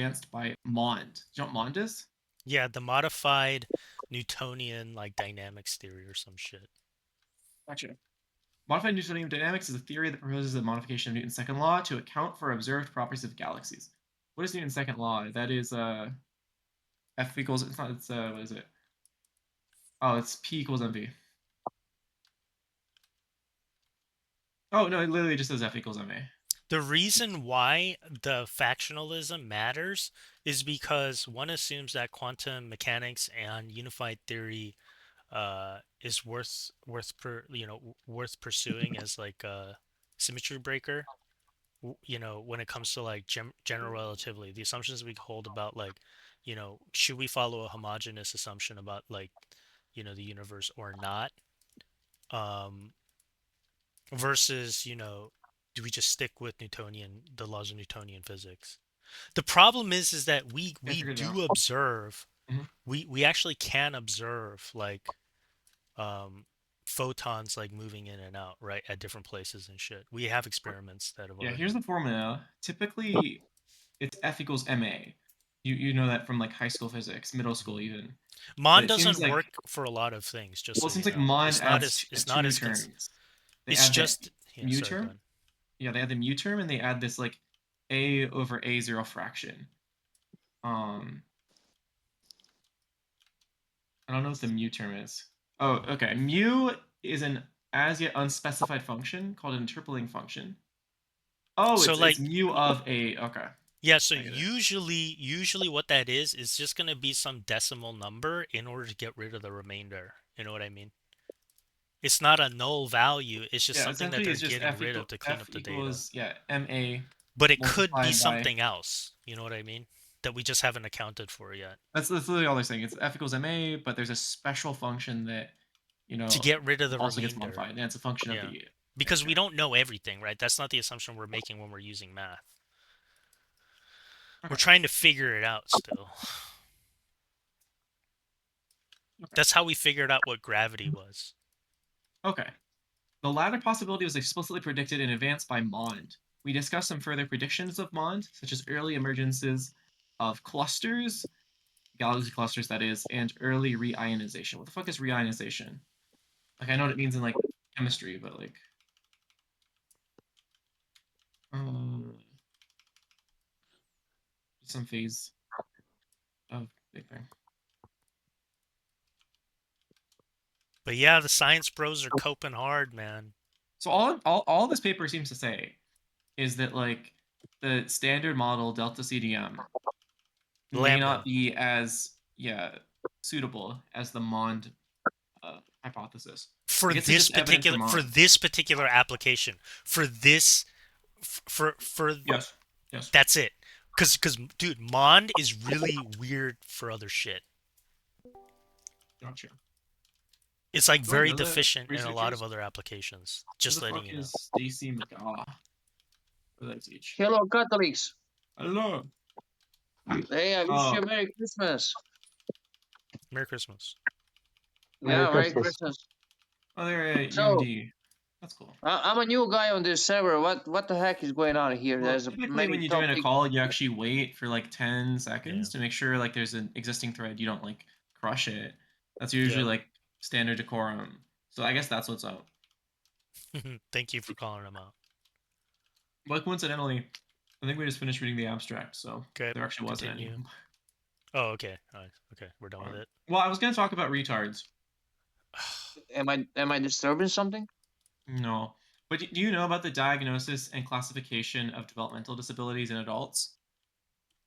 advanced by Mond. Do you know what Mond is? Yeah, the modified Newtonian like dynamics theory or some shit. Gotcha. Modified Newtonian dynamics is a theory that proposes a modification of Newton's second law to account for observed properties of galaxies. What is Newton's second law? That is F equals. It's not. It's what is it? Oh, it's P equals mv. Oh no, it literally just says F equals ma. The reason why the factionalism matters is because one assumes that quantum mechanics and unified theory is worth pursuing as like a symmetry breaker. When it comes to like general relativity, the assumptions we hold about like, should we follow a homogeneous assumption about like, the universe or not? Um, versus, do we just stick with the laws of Newtonian physics? The problem is that we I we figured it out. do observe, Mhm. we actually can observe like um photons like moving in and out, right, at different places and shit. We have experiments that have Yeah, here's already. the formula. Typically, it's F equals ma. You know that from like high school physics, middle school even. But Mon it seems doesn't like work for a lot of things, just well, so it seems you like know. Mond It's not adds as it's not two as terms. They it's add the just yeah, mu sorry, go term. ahead. Yeah, they add the mu term and they add this like a over a zero fraction. Um, I don't know what the mu term is. Oh, okay. Mu is an as yet unspecified function called an interpolating function. Oh, So it's like mu of a. Okay, yeah, so I get it. usually what that is just going to be some decimal number in order to get rid of the remainder. You know what I mean? It's not a null value, it's just Yeah, something that essentially they're it's just getting rid of to clean f up the data. equals yeah ma But it could be multiplied by. something else, you know what I mean? That we just haven't accounted for yet. That's literally all they're saying. It's f equals ma, but there's a special function that To get rid of the also gets remainder. modified, and it's a function of Yeah. the Because we remainder. don't know everything, right? That's not the assumption we're making when we're using math. We're Okay. trying to figure it out still. Okay. That's how we figured out what gravity was. Okay. The latter possibility was explicitly predicted in advance by Mond. We discussed some further predictions of Mond, such as early emergences of clusters, galaxy clusters that is, and early reionization. What the fuck is reionization? Like I know what it means in like chemistry, but like um, some phase of Big Bang. But yeah, the science bros are coping hard, man. So all this paper seems to say is that like the standard model delta CDM may not Lambda. be as suitable as the Mond hypothesis. Like it suggests evidence for For Mond. this particular application, for this for Yes. Yes. that's it. Cause dude, Mond is really weird for other shit. Gotcha. It's like Do I very know the deficient in a lot of researchers? other applications. Who Just the letting fuck you know. is Stacy McGaw? What did I teach? Hello, Catholics. Hello. Hey, I wish you Oh, a Merry Christmas. Merry Christmas. Yeah, Merry Christmas. oh, they're at So, UMD. That's cool. I'm a new guy on this server. What the heck is going on here? Well, There's typically when many you join a topics. call, you actually wait for like 10 Yeah. seconds to make sure like there's an existing thread. You don't like crush it. That's usually Yep. like standard decorum. So I guess that's what's up. Thank you for calling them out. But coincidentally, I think we just finished reading the abstract, so Okay, there actually wasn't any. continue. Oh, okay. All right. Okay, we're done with it. Well, I was gonna talk about retards. Am I disturbing something? No. But do you know about the diagnosis and classification of developmental disabilities in adults?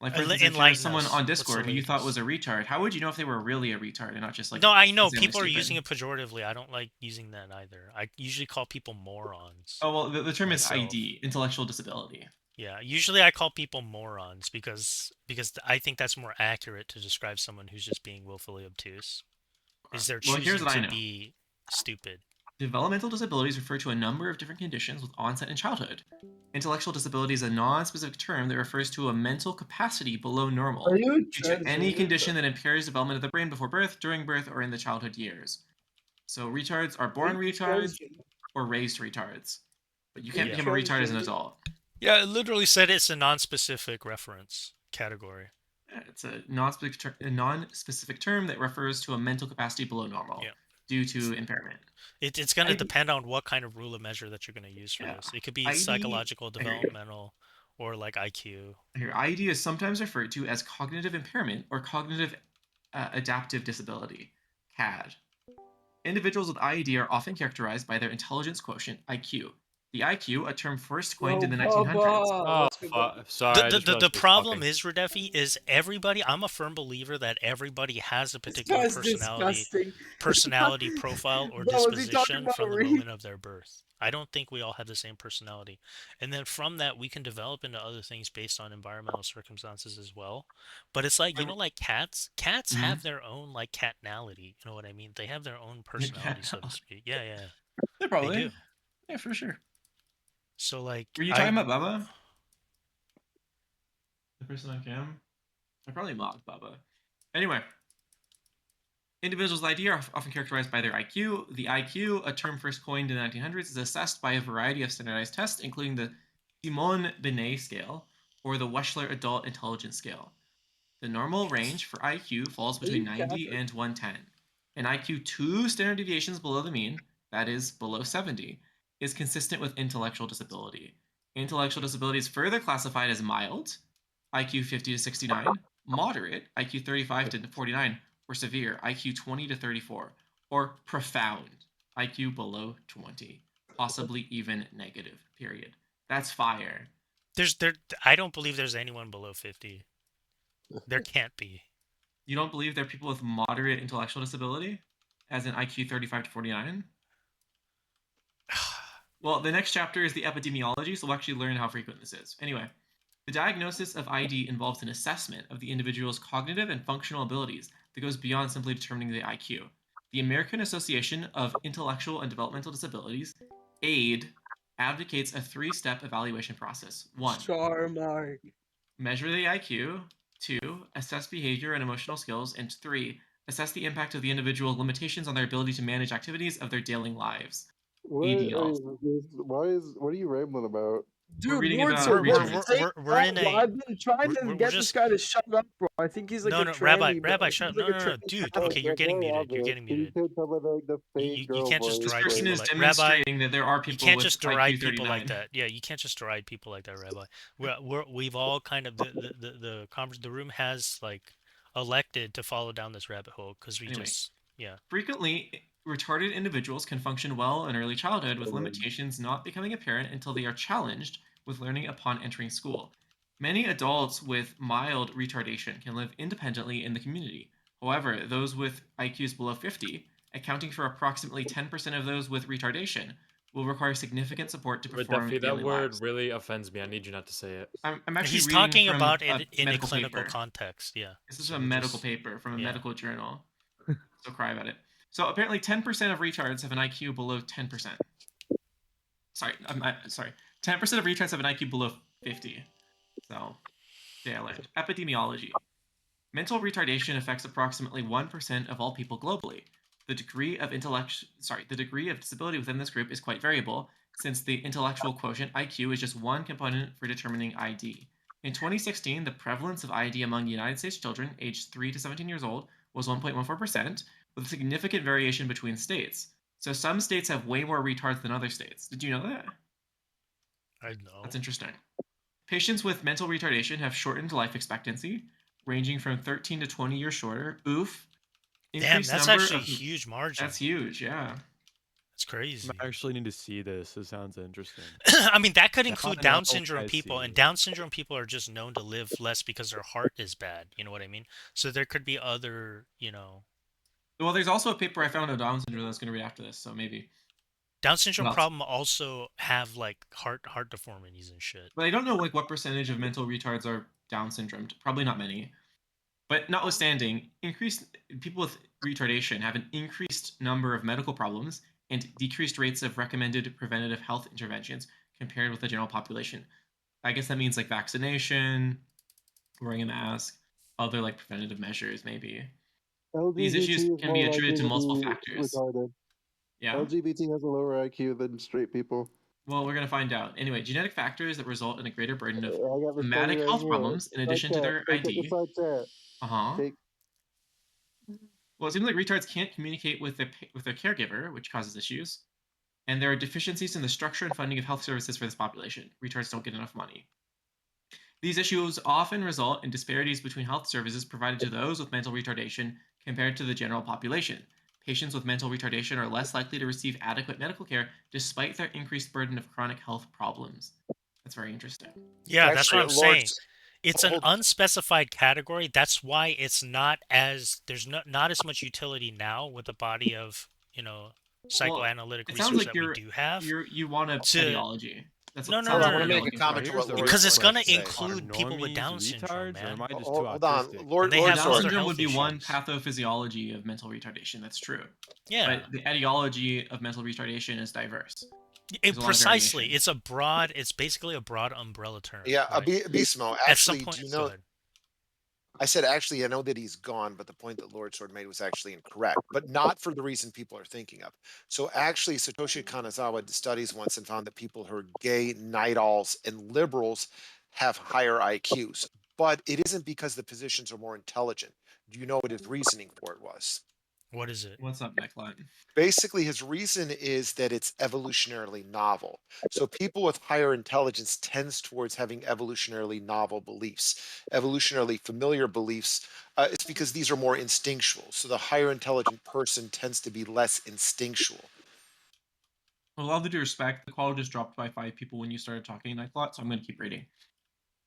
Like, for instance, if there's Enlighten someone us. on What's the Discord who you thought was latest? a retard, how would you know if they were really a retard and not just like No, I know insanely people are using stupid? it pejoratively. I don't like using that either. I usually call people morons Oh, well, the term is myself. ID, intellectual disability. Yeah, usually I call people morons because I think that's more accurate to describe someone who's just being willfully obtuse. Okay. Is they're Well, here's choosing what I to know. be stupid. Developmental disabilities refer to a number of different conditions with onset in childhood. Intellectual disability is a non-specific term that refers to a mental capacity below Are normal you due to any transgender? condition that impairs development of the brain before birth, during birth, or in the childhood years. So retards are Are born you retards transgender? or raised retards. But you Are can't you Yeah. become a retard as an transgender? adult. Yeah, it literally said it's a non-specific reference. category. It's a non-specific term that refers to a mental capacity below normal Yeah. due to impairment. It's going to ID, depend on what kind of rule of measure that you're going to use for yeah, this. It could be ID. psychological, Here, developmental, or like IQ. here, ID is sometimes referred to as cognitive impairment or cognitive adaptive disability, CAD. Individuals with IED are often characterized by their intelligence quotient, IQ. The IQ, a term first coined in Yo, the 1900s. Baba, Oh, what's good, Baba? sorry, I just The realized he was problem talking. is, Radefi, is everybody. I'm a firm believer that everybody has a This particular guy's disgusting. personality profile or Bro, was he talking disposition about from the Reed? moment of their birth. I don't think we all have the same personality. And then from that, we can develop into other things based on environmental circumstances as well. But it's like, like cats. Cats Mhm. have their own, like, catnality. You know what I mean? They have their own Yeah, CAD. personality, so to speak. Yeah, yeah, Yeah, they probably. do. Yeah, for sure. So, like, Were you talking about Bubba? The person on cam? I probably mocked Bubba. Anyway, individuals' ID are often characterized by their IQ. The IQ, a term first coined in the 1900s, is assessed by a variety of standardized tests, including the Simon-Binet scale or the Wechsler Adult Intelligence Scale. The normal range for IQ falls Are between you 90 capping? and 110. An IQ 2 standard deviations below the mean, that is, below 70, is consistent with intellectual disability. Intellectual disability is further classified as mild, IQ 50 to 69, moderate, IQ 35 to 49, or severe, IQ 20 to 34, or profound, IQ below 20, possibly even negative, period. That's fire. there. I don't believe there's anyone below 50. There can't be. You don't believe there are people with moderate intellectual disability, as in IQ 35 to 49? Well, the next chapter is the epidemiology, so we'll actually learn how frequent this is. Anyway, the diagnosis of ID involves an assessment of the individual's cognitive and functional abilities that goes beyond simply determining the IQ. The American Association of Intellectual and Developmental Disabilities, AID, advocates a three-step evaluation process. 1. Charmark. Measure the IQ. 2. Assess behavior and emotional skills. And 3. Assess the impact of the individual's limitations on their ability to manage activities of their daily lives. What ADLs. what are you rambling about? We're Dude, reading Lord, about sir, what are you retards. saying? We're in a I've been trying to we're get this just guy to shut up, bro. I think he's like no a no Rabbi tranny, bro. Rabbi shut up. He's No like a no no tranny dude. child. Okay, you're That's getting very muted. You're obvious. getting You muted. can't tell by like the fake You girl can't just voice. This deride person people is like Rabbi. demonstrating that there are You people can't with just IQ deride people like 39. that. Yeah, you can't just deride people like that, Rabbi. We've all kind of the room has like elected to follow down this rabbit hole because we Anyway, just yeah. frequently, retarded individuals can function well in early childhood with limitations not becoming apparent until they are challenged with learning upon entering school. Many adults with mild retardation can live independently in the community. However, those with IQs below 50, accounting for approximately 10% of those with retardation, will require significant support to Wait, perform Duffy, that daily lives. word really offends me. I need you not to say it. I'm actually He's reading talking from about a it in a medical clinical paper. context. Yeah. This is So a we're medical just paper from a yeah. medical journal. So cry about it. So apparently 10% of retards have an IQ below 10%. Sorry. 10% of retards have an IQ below 50. So, yeah, I learned. Epidemiology. Mental retardation affects approximately 1% of all people globally. The degree of disability within this group is quite variable, since the intellectual quotient IQ is just one component for determining ID. In 2016, the prevalence of ID among United States children aged 3 to 17 years old was 1.14%, with a significant variation between states. So some states have way more retards than other states. Did you know that? I That's know. interesting. Patients with mental retardation have shortened life expectancy, ranging from 13 to 20 years shorter. Oof. Damn, Increased that's number actually a of. huge That's margin. huge, yeah. It's I crazy. actually need to see this. This sounds interesting. I mean, that could Now include I Down know. syndrome I people, and see. Down syndrome people are just known to live less because their heart is bad. You know what I mean? So there could be other. Well, there's also a paper I found on Down syndrome that's going to read after this, so maybe. Down syndrome Well, problem also have like heart deformities and shit. but I don't know like what percentage of mental retards are Down syndrome. Probably not many. But notwithstanding, increased people with retardation have an increased number of medical problems and decreased rates of recommended preventative health interventions compared with the general population. I guess that means like vaccination, wearing a mask, other like preventative measures, maybe. These issues LGBT is can be more attributed likely to to multiple be factors. retarded. Yeah. LGBT has a lower IQ than straight people. Well, we're gonna find out. Anyway, genetic factors that result in a greater burden of I got the study somatic right health here. problems in addition to their Take the ID. side chat. Uh-huh. Take Well, it seems like retards can't communicate with their caregiver, which causes issues. And there are deficiencies in the structure and funding of health services for this population. Retards don't get enough money. These issues often result in disparities between health services provided to those with mental retardation compared to the general population. Patients with mental retardation are less likely to receive adequate medical care despite their increased burden of chronic health problems. That's very interesting. Yeah, that's what Actually, I'm saying. Lord's It's an hold. unspecified category. That's why it's not as there's not as much utility now with the body of, Well, psychoanalytic it sounds research like that we do have you want a to etiology. That's no what no Hold sounds no on, I like no want to no make no a etiology. comment to Here's what the Lord because real it's Sword gonna had to say. question. Are include people with normies Down syndrome, retards, or am man. I just too Hold on, autistic? Lord And they have Down Sword. other syndrome would health be one issues. pathophysiology of mental retardation. That's true. Yeah, But the etiology of mental retardation is diverse. it, There's a lot of precisely. variation. It's basically a broad umbrella term, Yeah, right? Beast Mode. At some Actually, point, do you go know? ahead. I said actually, I know that he's gone, but the point that Lord Sword made was actually incorrect, but not for the reason people are thinking of. So actually, Satoshi Kanazawa did studies once and found that people who are gay, night owls, and liberals have higher IQs, but it isn't because the physicians are more intelligent. Do you know what his reasoning for it was? What is it? What's up, nyklot? Basically, his reason is that it's evolutionarily novel. So people with higher intelligence tends towards having evolutionarily novel beliefs, evolutionarily familiar beliefs. It's because these are more instinctual. So the higher intelligent person tends to be less instinctual. With all due respect, the call just dropped by 5 people when you started talking, nyklot, so I'm going to keep reading.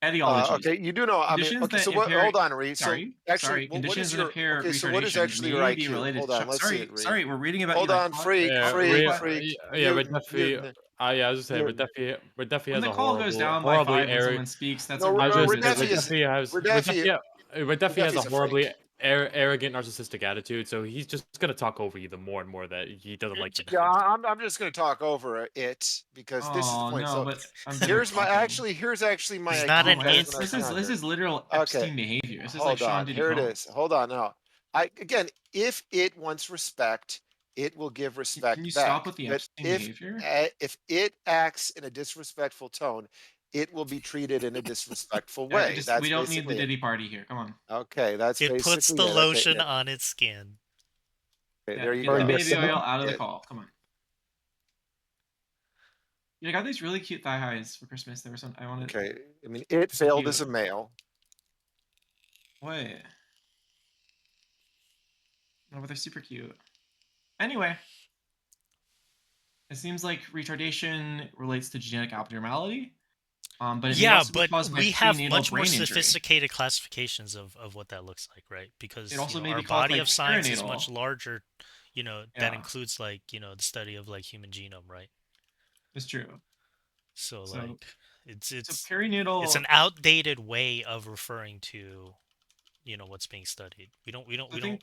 Etiologies. Okay, you do know. I mean, Conditions okay. that So what? impair. Hold on, Reed. So Sorry, actually, sorry. what Conditions is that your? impair Okay, so what is retardation actually your may be IQ? related. Hold on, let's see Sorry, it, Reed. sorry. We're reading about you, Hold on, nyklot. freak, Yeah, freak, Nyklot. freak. yeah, but Mutant, Duffy, mutant. yeah, I was just saying, Mutant. But Duffy When has the a call goes down by horribly 5 when arrogant. someone speaks, that's a No, I was just rude saying, Redefi is Redefi. But Duffy has a Redefi's a freak. horribly arrogant, narcissistic attitude, so he's just gonna talk over you the more and more that he doesn't like the Yeah, defense. I'm just going to talk over it because this is the Oh point. no, So but I'm done with talking. here's actually my He's not IQ Oh an my, better ant. than I this was is this younger. is literal Okay, Epstein behavior. This is like hold Sean on. Diddy Here it Combs. is. Hold on now. I again, if it wants respect, it will give Can respect you stop back. with the But Epstein behavior? if it acts in a disrespectful tone, it will be treated in a disrespectful Yeah, way. we That's don't need the basically it. Diddy party here. Come on. Okay, that's It puts basically the it. Okay, lotion yeah. on its skin. Okay, Yeah, there you get the go. baby oil See? out of the It, call. Come on. Yeah, I got these really cute thigh highs for Christmas. There were some I wanted. okay. I mean, it So failed cute. as a male. What? No, but they're super cute. Anyway, it seems like retardation relates to genetic abnormality, but it may Yeah, also be but caused by we have prenatal much more brain injury. sophisticated classifications of what that looks like, right? It Because, also may our be caused body by of science is much perinatal. larger, that Yeah, includes like, the study of like human genome, right? it's true. So So, like it's so it's it's perinatal. an outdated way of referring to, what's being studied. I We don't think.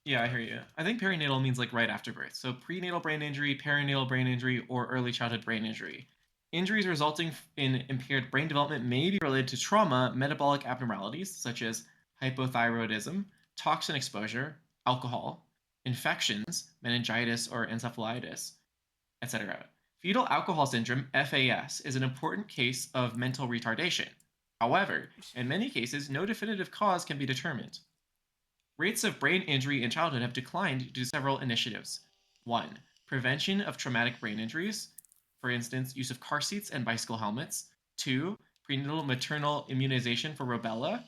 Yeah, go I ahead. hear you. I think perinatal means like right after birth. So prenatal brain injury, perinatal brain injury, or early childhood brain injury. Injuries resulting in impaired brain development may be related to trauma, metabolic abnormalities such as hypothyroidism, toxin exposure, alcohol, infections, meningitis or encephalitis, etc. Fetal alcohol syndrome, FAS, is an important case of mental retardation. However, in many cases, no definitive cause can be determined. Rates of brain injury in childhood have declined due to several initiatives. 1. Prevention of traumatic brain injuries, for instance, use of car seats and bicycle helmets. 2. Prenatal maternal immunization for rubella,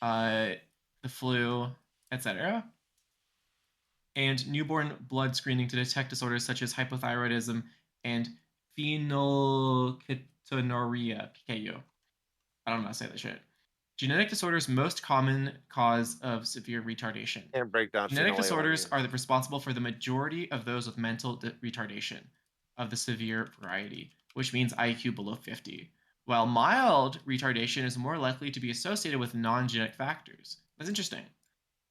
the flu, etc. And newborn blood screening to detect disorders such as hypothyroidism and phenylketonuria, PKU. I don't know how to say that shit. Genetic disorders most common cause of severe retardation. Can't break down Genetic disorders phenylalanine. are responsible for the majority of those with mental retardation of the severe variety, which means IQ below 50, while mild retardation is more likely to be associated with non-genetic factors. That's interesting.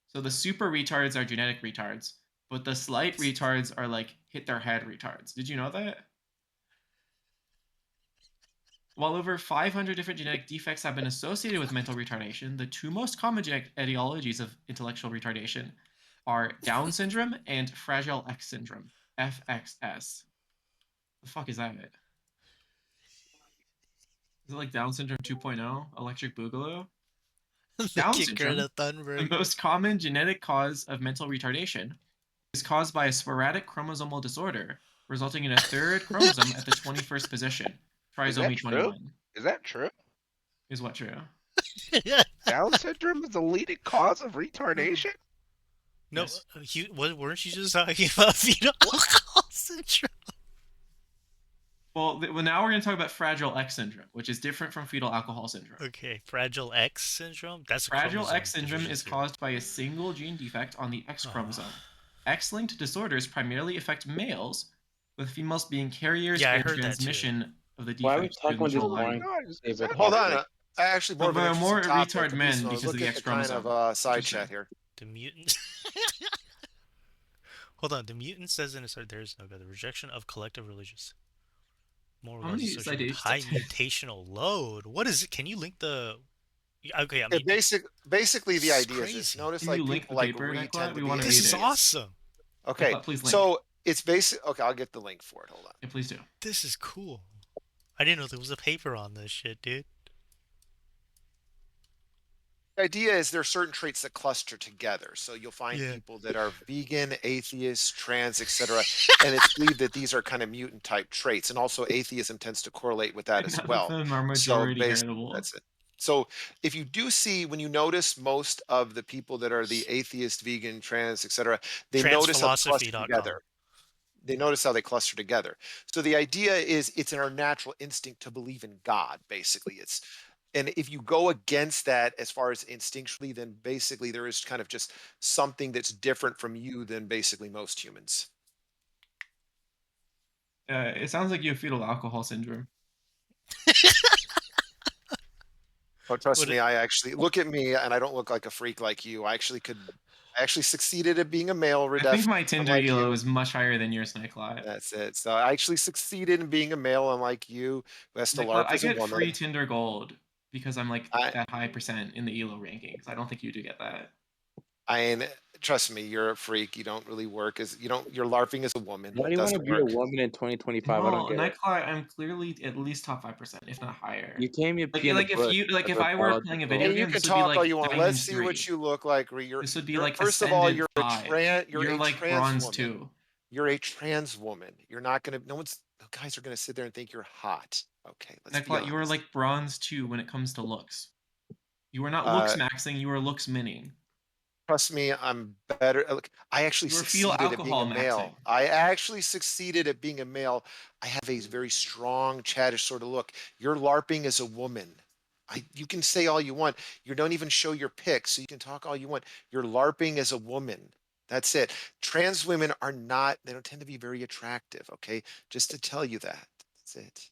So the super retards are genetic retards, but the slight retards are like hit their head retards. Did you know that? While over 500 different genetic defects have been associated with mental retardation, the two most common genetic etiologies of intellectual retardation are Down syndrome and Fragile X syndrome, FXS. The fuck is that? Is it like Down syndrome 2.0? Electric Boogaloo? The Down kicker, syndrome, the the Thunberg. most common genetic cause of mental retardation, is caused by a sporadic chromosomal disorder, resulting in a third chromosome at the 21st position. Is that Trisomy true? 21. Is that true? Is what true? Down syndrome is the leading cause of retardation? No, Yes. weren't you just talking about fetal alcohol syndrome? Well, now we're going to talk about Fragile X syndrome, which is different from fetal alcohol syndrome. Okay, Fragile X syndrome? That's a Fragile chromosome X syndrome is deficiency. caused by a single gene defect on the X chromosome. X-linked disorders primarily affect males, with females being carriers Yeah, I for the heard that too. transmission of the Why are we defect through the talking about this maternal line. boring? God, is David, that Hold true? on. Actually, more of an But interesting more topic. retard men because Look of the at X the kind chromosome. of side Interesting. chat here. The mutant. Hold on, the mutant says in his there is no God. The rejection of collective religious moral How laws many associated with citations? high mutational load. What is it? Can you link the? Okay, I Yeah, mean, basically the this is idea is this. crazy. Notice Can like you link people the like paper, Reed nyklot? tend to We be wanna This read is it. awesome. Okay, nyklot, please link. so it's basic. Okay, I'll get the link for it. Hold on. Yeah, please do. This is cool. I didn't know there was a paper on this shit, dude. The idea is there are certain traits that cluster together. So you'll find Yeah. people that are vegan, atheist, trans, etc. And it's believed that these are kind of mutant type traits. And also atheism tends to correlate with that as None of well. them are So majority basically heritable. that's it. So if you do see when you notice most of the people that are the atheist, vegan, trans, etc., they notice how they cluster Transphilosophy.com. together. They notice how they cluster together. So the idea is it's in our natural instinct to believe in God, basically. And if you go against that as far as instinctually, then basically there is kind of just something that's different from you than basically most humans. It sounds like you have fetal alcohol syndrome. Oh, trust What me, I actually look at me and I don't look like a freak like you. I actually succeeded at being a male, I think Redef, my Tinder unlike elo you. is much higher than yours, nyklot. That's it. So I actually succeeded in being a male, unlike you, who has to nyklot, LARP I as a get woman. free Tinder gold because I'm like I, that high percent in the elo rankings. I don't think you do get that. I trust me, you're a freak. You don't really work as you don't. You're LARPing as a woman. Why do It you want to doesn't be a work. woman in 2025? I don't No, get it. nyklot, I'm clearly at least top 5%, if not higher. You can't even Like, pee in the like if bush you like as if a I were playing a biological. video And you game, can this would be talk all like you want. Diamond Let's see 3. what you look like. This would be You're like first of all, Ascendant you're 5. You're a like trans Bronze woman. 2. You're a trans woman. You're not gonna. No one's. No guys are gonna sit there and think you're hot. Okay, let's be nyklot, honest. you are like Bronze 2 when it comes to looks. You are not Uh, looks maxing, you are looks mining. Trust me, I'm better. Look, I actually You are fetal succeeded at being a alcohol male. maxing. I actually succeeded at being a male. I have a very strong, chattish sort of look. You're LARPing as a woman. You can say all you want. You don't even show your pics, so you can talk all you want. You're LARPing as a woman. That's it. Trans women are not, they don't tend to be very attractive, okay? Just to tell you that. That's it.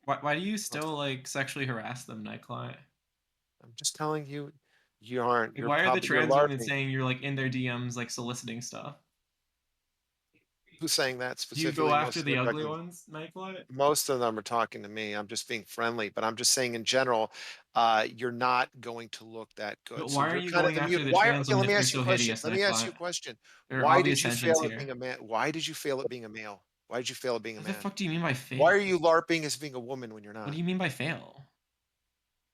Why do you still like sexually harass them, nyklot? I'm just telling you, you aren't. Like, why are the You're trans women LARPing. saying you're like in their DMs like soliciting stuff? Who's saying that Do you go specifically? after the ugly ones, nyklot? Most of them are talking to me. I'm just being friendly, but I'm just saying in general, you're not going to look that good. But So why are you're you kind of going the after mute. the Why? trans Okay, let women me if they're ask you a so question. hideous, Let me ask you a nyklot? question. There are Why did obvious you tensions fail at here. being a man? Why did you fail at being a male? Why did you fail at being a What the man? fuck do you mean by fail? Why are you LARPing as being a woman when you're What not? do you mean by fail?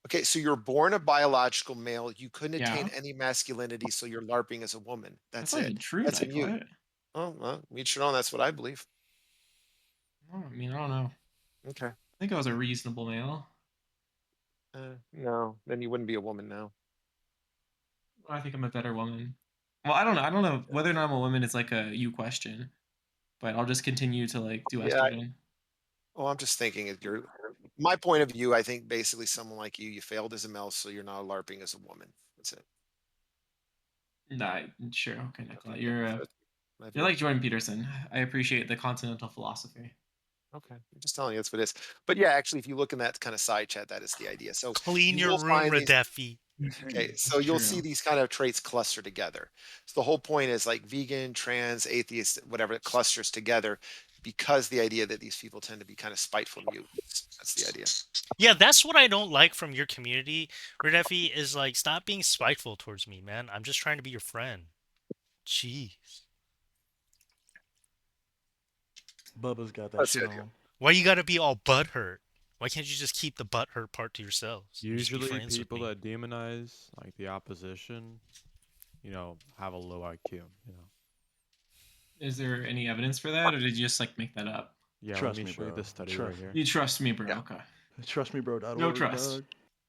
Okay, so you're born a biological male. You couldn't attain Yeah, any masculinity, so you're LARPing as a woman. that's That's not it. even true, That's a mute. nyklot. Oh, well, each your own. That's what I believe. I mean, I don't know. Okay. I think I was a reasonable male. No, then you wouldn't be a woman now. I think I'm a better woman. Well, I don't know. I don't know whether or not I'm a woman is like a you question, but I'll just continue to like do Yeah, estrogen. well, I'm just thinking my point of view, I think basically someone like you failed as a male, so you're now LARPing as a woman. That's it. Nah, sure, okay, I nyklot. think You're that's my you're view. like Jordan Peterson. I appreciate the continental philosophy. Okay, I'm just telling you that's what it is. But yeah, actually, if you look in that kind of side chat, that is the idea. So Clean you your will room, find these. Redefi. Okay, so That's you'll true. see these kind of traits cluster together. So the whole point is like vegan, trans, atheist, whatever, it clusters together because the idea that these people tend to be kind of spiteful mutants. That's the idea. Yeah, that's what I don't like from your community, Redefi, is like stop being spiteful towards me, man. I'm just trying to be your friend. Jeez. Bubba's got that That's shit it. on. Why you gotta be all butthurt Why can't you just keep the butthurt part to yourselves? and just be Usually, friends with people me? that demonize like the opposition, have a low IQ. Is there any evidence for that, or did you just like make that up? Yeah, Trust let me me, show you bro. the study Trust right here. You trust me, bro? Yeah. Okay. Trust me, bro. No .org, trust. dog.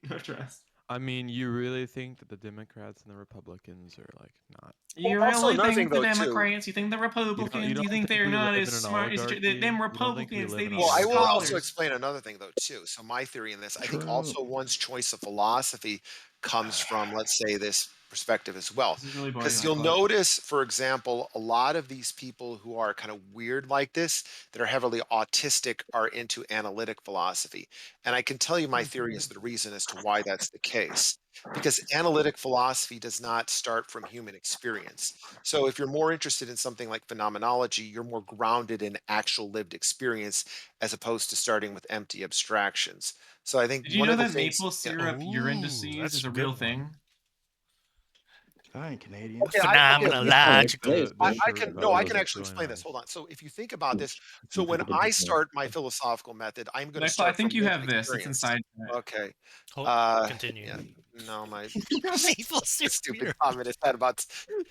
No trust. I mean, you really think that the Democrats and the Republicans are like not? You Well, also really another thing think the though, too. Democrats? You think the Republicans? You think think they're we not live as in an smart as oligarchy? them You don't think we Republicans? live They in be an Well, I will oligarchy? also scholars. explain another thing though too. So my theory in this, I think Trump. also one's choice of philosophy comes from, let's say, this perspective as well. This is really boring. Because you'll notice, for example, a lot of these people who are kind of weird like this, that are heavily autistic, are into analytic philosophy. And I can tell you my theory is the reason as to why that's the case. Because analytic philosophy does not start from human experience. So if you're more interested in something like phenomenology, you're more grounded in actual lived experience as opposed to starting with empty abstractions. So I think Did you one know of the that things, maple yeah. syrup urine Ooh, disease that's is a a good real one. thing? I ain't Canadian. Okay, okay, Phenomenological. I can no, I can is actually really explain this. nice. Hold on. So if you think about this, so when I start my philosophical method, I'm going to I start think from you lived have this. It's experience. inside. Okay. Continue. Yeah. No, my Maple stupid syrup. comment is that about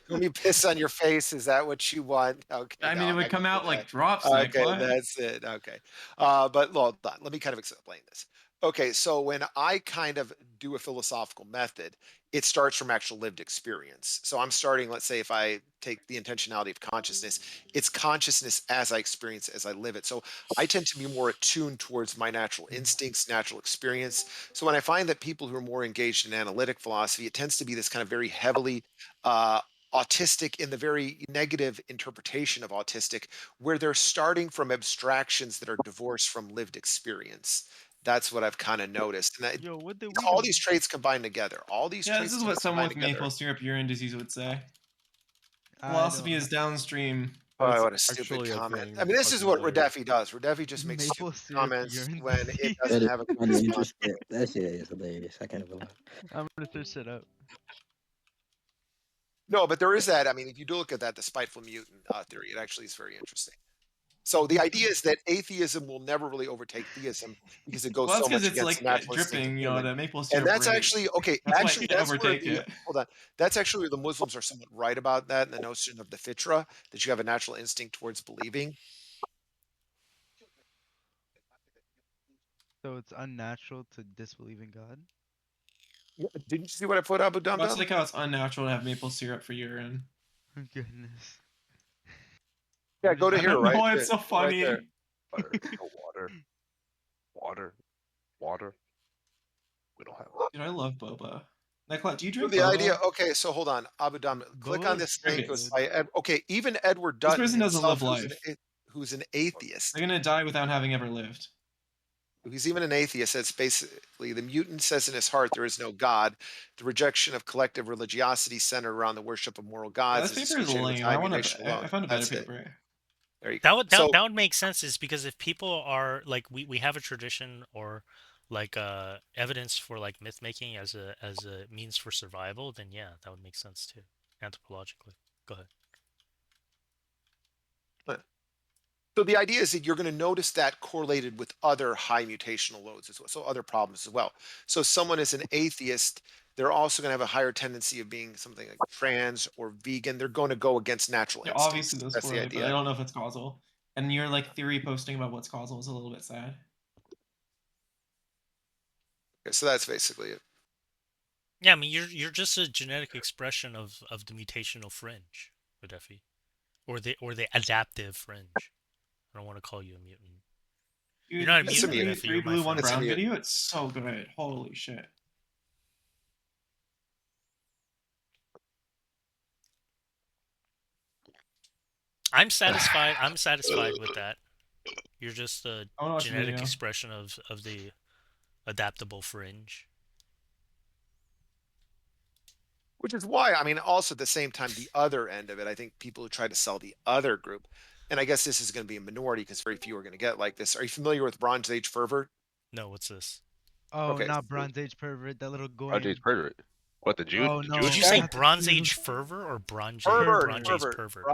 let me piss on your face. Is that what you want? Okay, I no, mean, it I'm would not come gonna out do like that. drops, Okay, nyklot. that's it. Okay. But hold on. Let me kind of explain this. Okay, so when I kind of do a philosophical method, it starts from actual lived experience. So I'm starting, let's say, if I take the intentionality of consciousness, it's consciousness as I experience it, as I live it. So I tend to be more attuned towards my natural instincts, natural experience. So when I find that people who are more engaged in analytic philosophy, it tends to be this kind of very heavily uh, autistic in the very negative interpretation of autistic, where they're starting from abstractions that are divorced from lived experience. That's what I've kind of noticed. And Yo, what did we all do? these traits combine together. All these Yeah, this traits is tend what to someone combine with together. maple syrup urine disease would say. I don't Philosophy know. is downstream. Oh, That's what a stupid actually a comment. thing. I mean, this is Fucking what hilarious. Radefi does. Radefi just makes Maple stupid syrup comments urine when it disease. doesn't That is have a good funny, response. interesting. That shit is hilarious. I can't believe. I'm gonna search that up. No, but there is that. I mean, if you do look at that, the spiteful mutant theory, it actually is very interesting. So the idea is that atheism will never really overtake theism because it goes Well, that's so because much it's against the like natural instinct of dripping, human. the maple And syrup that's right. actually okay. That's why it Actually, can't that's where overtake the it. hold on. That's actually where the Muslims are somewhat right about that, and the notion of the fitra, that you have a natural instinct towards believing. So it's unnatural to disbelieve in God. Yeah, didn't you see what I put, Abu Dum Well, it's Dum? like how it's unnatural to have maple syrup for urine. Oh, goodness. Yeah, What go is to I it? here, don't know right why it's there, so right funny. there. Water, no water, water, water. We don't have. Dude, I love boba. nyklot, do you So drink the idea, boba? okay, so hold on, Abu Dam, click on Boa is this Drink thing. pretty it. Goes good. by okay. Even Edward This Dutton person doesn't live himself, life. who's an They're atheist, gonna die without having ever lived. who's even an atheist, says basically the mutant says in his heart there is no God. The rejection of collective religiosity centered around the worship of moral Yeah, gods this is paper is associated with lame. high mutation I alone. found a better That's it. paper. There you go. That So would make sense is because if people are like we have a tradition or like evidence for like myth making as a means for survival, then yeah, that would make sense too, anthropologically. Go ahead. So the idea is that you're going to notice that correlated with other high mutational loads as well, so other problems as well. So someone is an atheist, they're also going to have a higher tendency of being something like trans or vegan. They're going to go against natural Yeah, instincts. obviously those That's the correlate, but I idea. don't know if it's causal. And your like theory posting about what's causal is a little bit sad. Okay, so that's basically it. Yeah, I mean you're just a genetic expression of the mutational fringe, Radefi, or the adaptive fringe. I don't want to call you a mutant. Dude, You're not a you That's see a mutant, the mutant. Radefi. three You're my blue, one friend. That's a brown mutant. video? It's so good. Holy shit. I'm satisfied. I'm satisfied with that. You're just a I wanna watch the genetic video. expression of the adaptable fringe. Which is why, I mean, also at the same time, the other end of it, I think people who try to sell the other group, and I guess this is going to be a minority because very few are going to get like this. Are you familiar with Bronze Age fervor? No, what's this? Oh, Okay. not Bronze Age pervert, that little Project goyim. Pervert. What the Jew? Oh The Did no, you Jewish say guy? not the Bronze Jew. Age fervor or Pervert, Bronze Age pervert, pervert?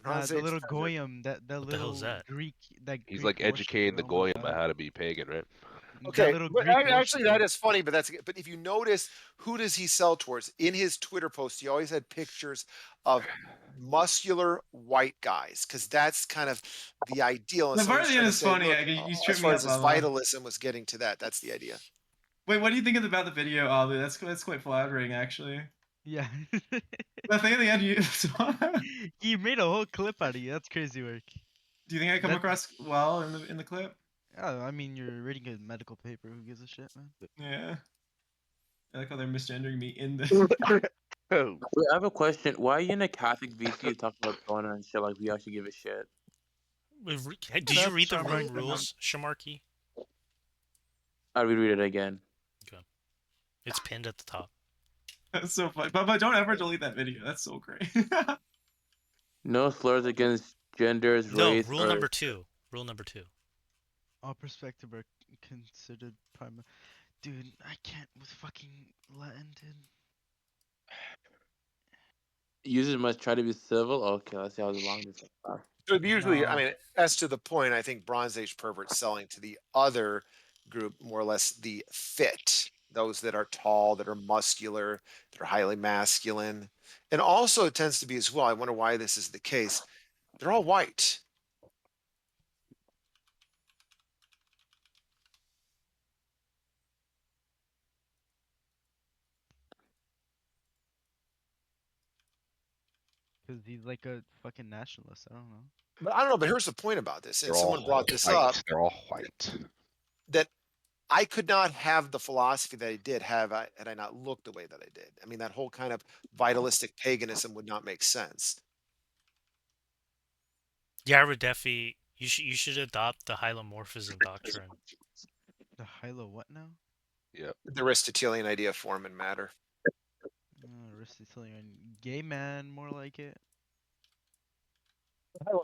Bronze The Age little pervert. goyim, that What the hell is little that? Greek, that He's Greek like educating worshiper. the Oh my goyim about god. how to be pagan, right? That Okay, little but Greek actually that worshiper. is funny, but if you notice, who does he sell towards? In his Twitter posts, he always had pictures of muscular white guys, because that's kind of the ideal. And The so part he's at the end trying to is say, funny. look, You as tripped me far up, as his Baba. vitalism was getting to that, that's the idea. Wait, what do you think about the video, Ollie? That's quite flattering, actually. Yeah. The thing at the end, you. He made a whole clip out of you. That's crazy work. Do you think I come That- across well in the clip? Oh, I mean, you're reading a medical paper. Who gives a shit, man? Yeah. I like how they're misgendering me in the. Oh, Wait, I have a question. Why are you in a Catholic VC talking about Jonah and shit like we actually give a shit? Did you read the room rules, Shamarky? I reread it again. Okay. It's pinned at the top. That's so funny. But don't ever delete that video. That's so great. No slurs against genders, No, race, rule or number 2. Rule number 2. All perspective are considered primary. Dude, I can't with fucking Latin, dude. users must try to be civil. Okay, let's see how long this is. So usually, I No. mean, as to the point, I think Bronze Age perverts selling to the other group, more or less the fit, those that are tall, that are muscular, that are highly masculine. And also it tends to be as well, I wonder why this is the case. They're all white. Because he's like a fucking nationalist. I don't know. But I don't know, but here's the point about this. And they're all someone brought this white. up, They're all white. that I could not have the philosophy that I did had I not looked the way that I did. I mean, that whole kind of vitalistic paganism would not make sense. Yeah, Redefi, you should adopt the hylomorphism doctrine. The Hylo what now? Yep. The Aristotelian idea of form and matter. Aristotelian gay man, more like it.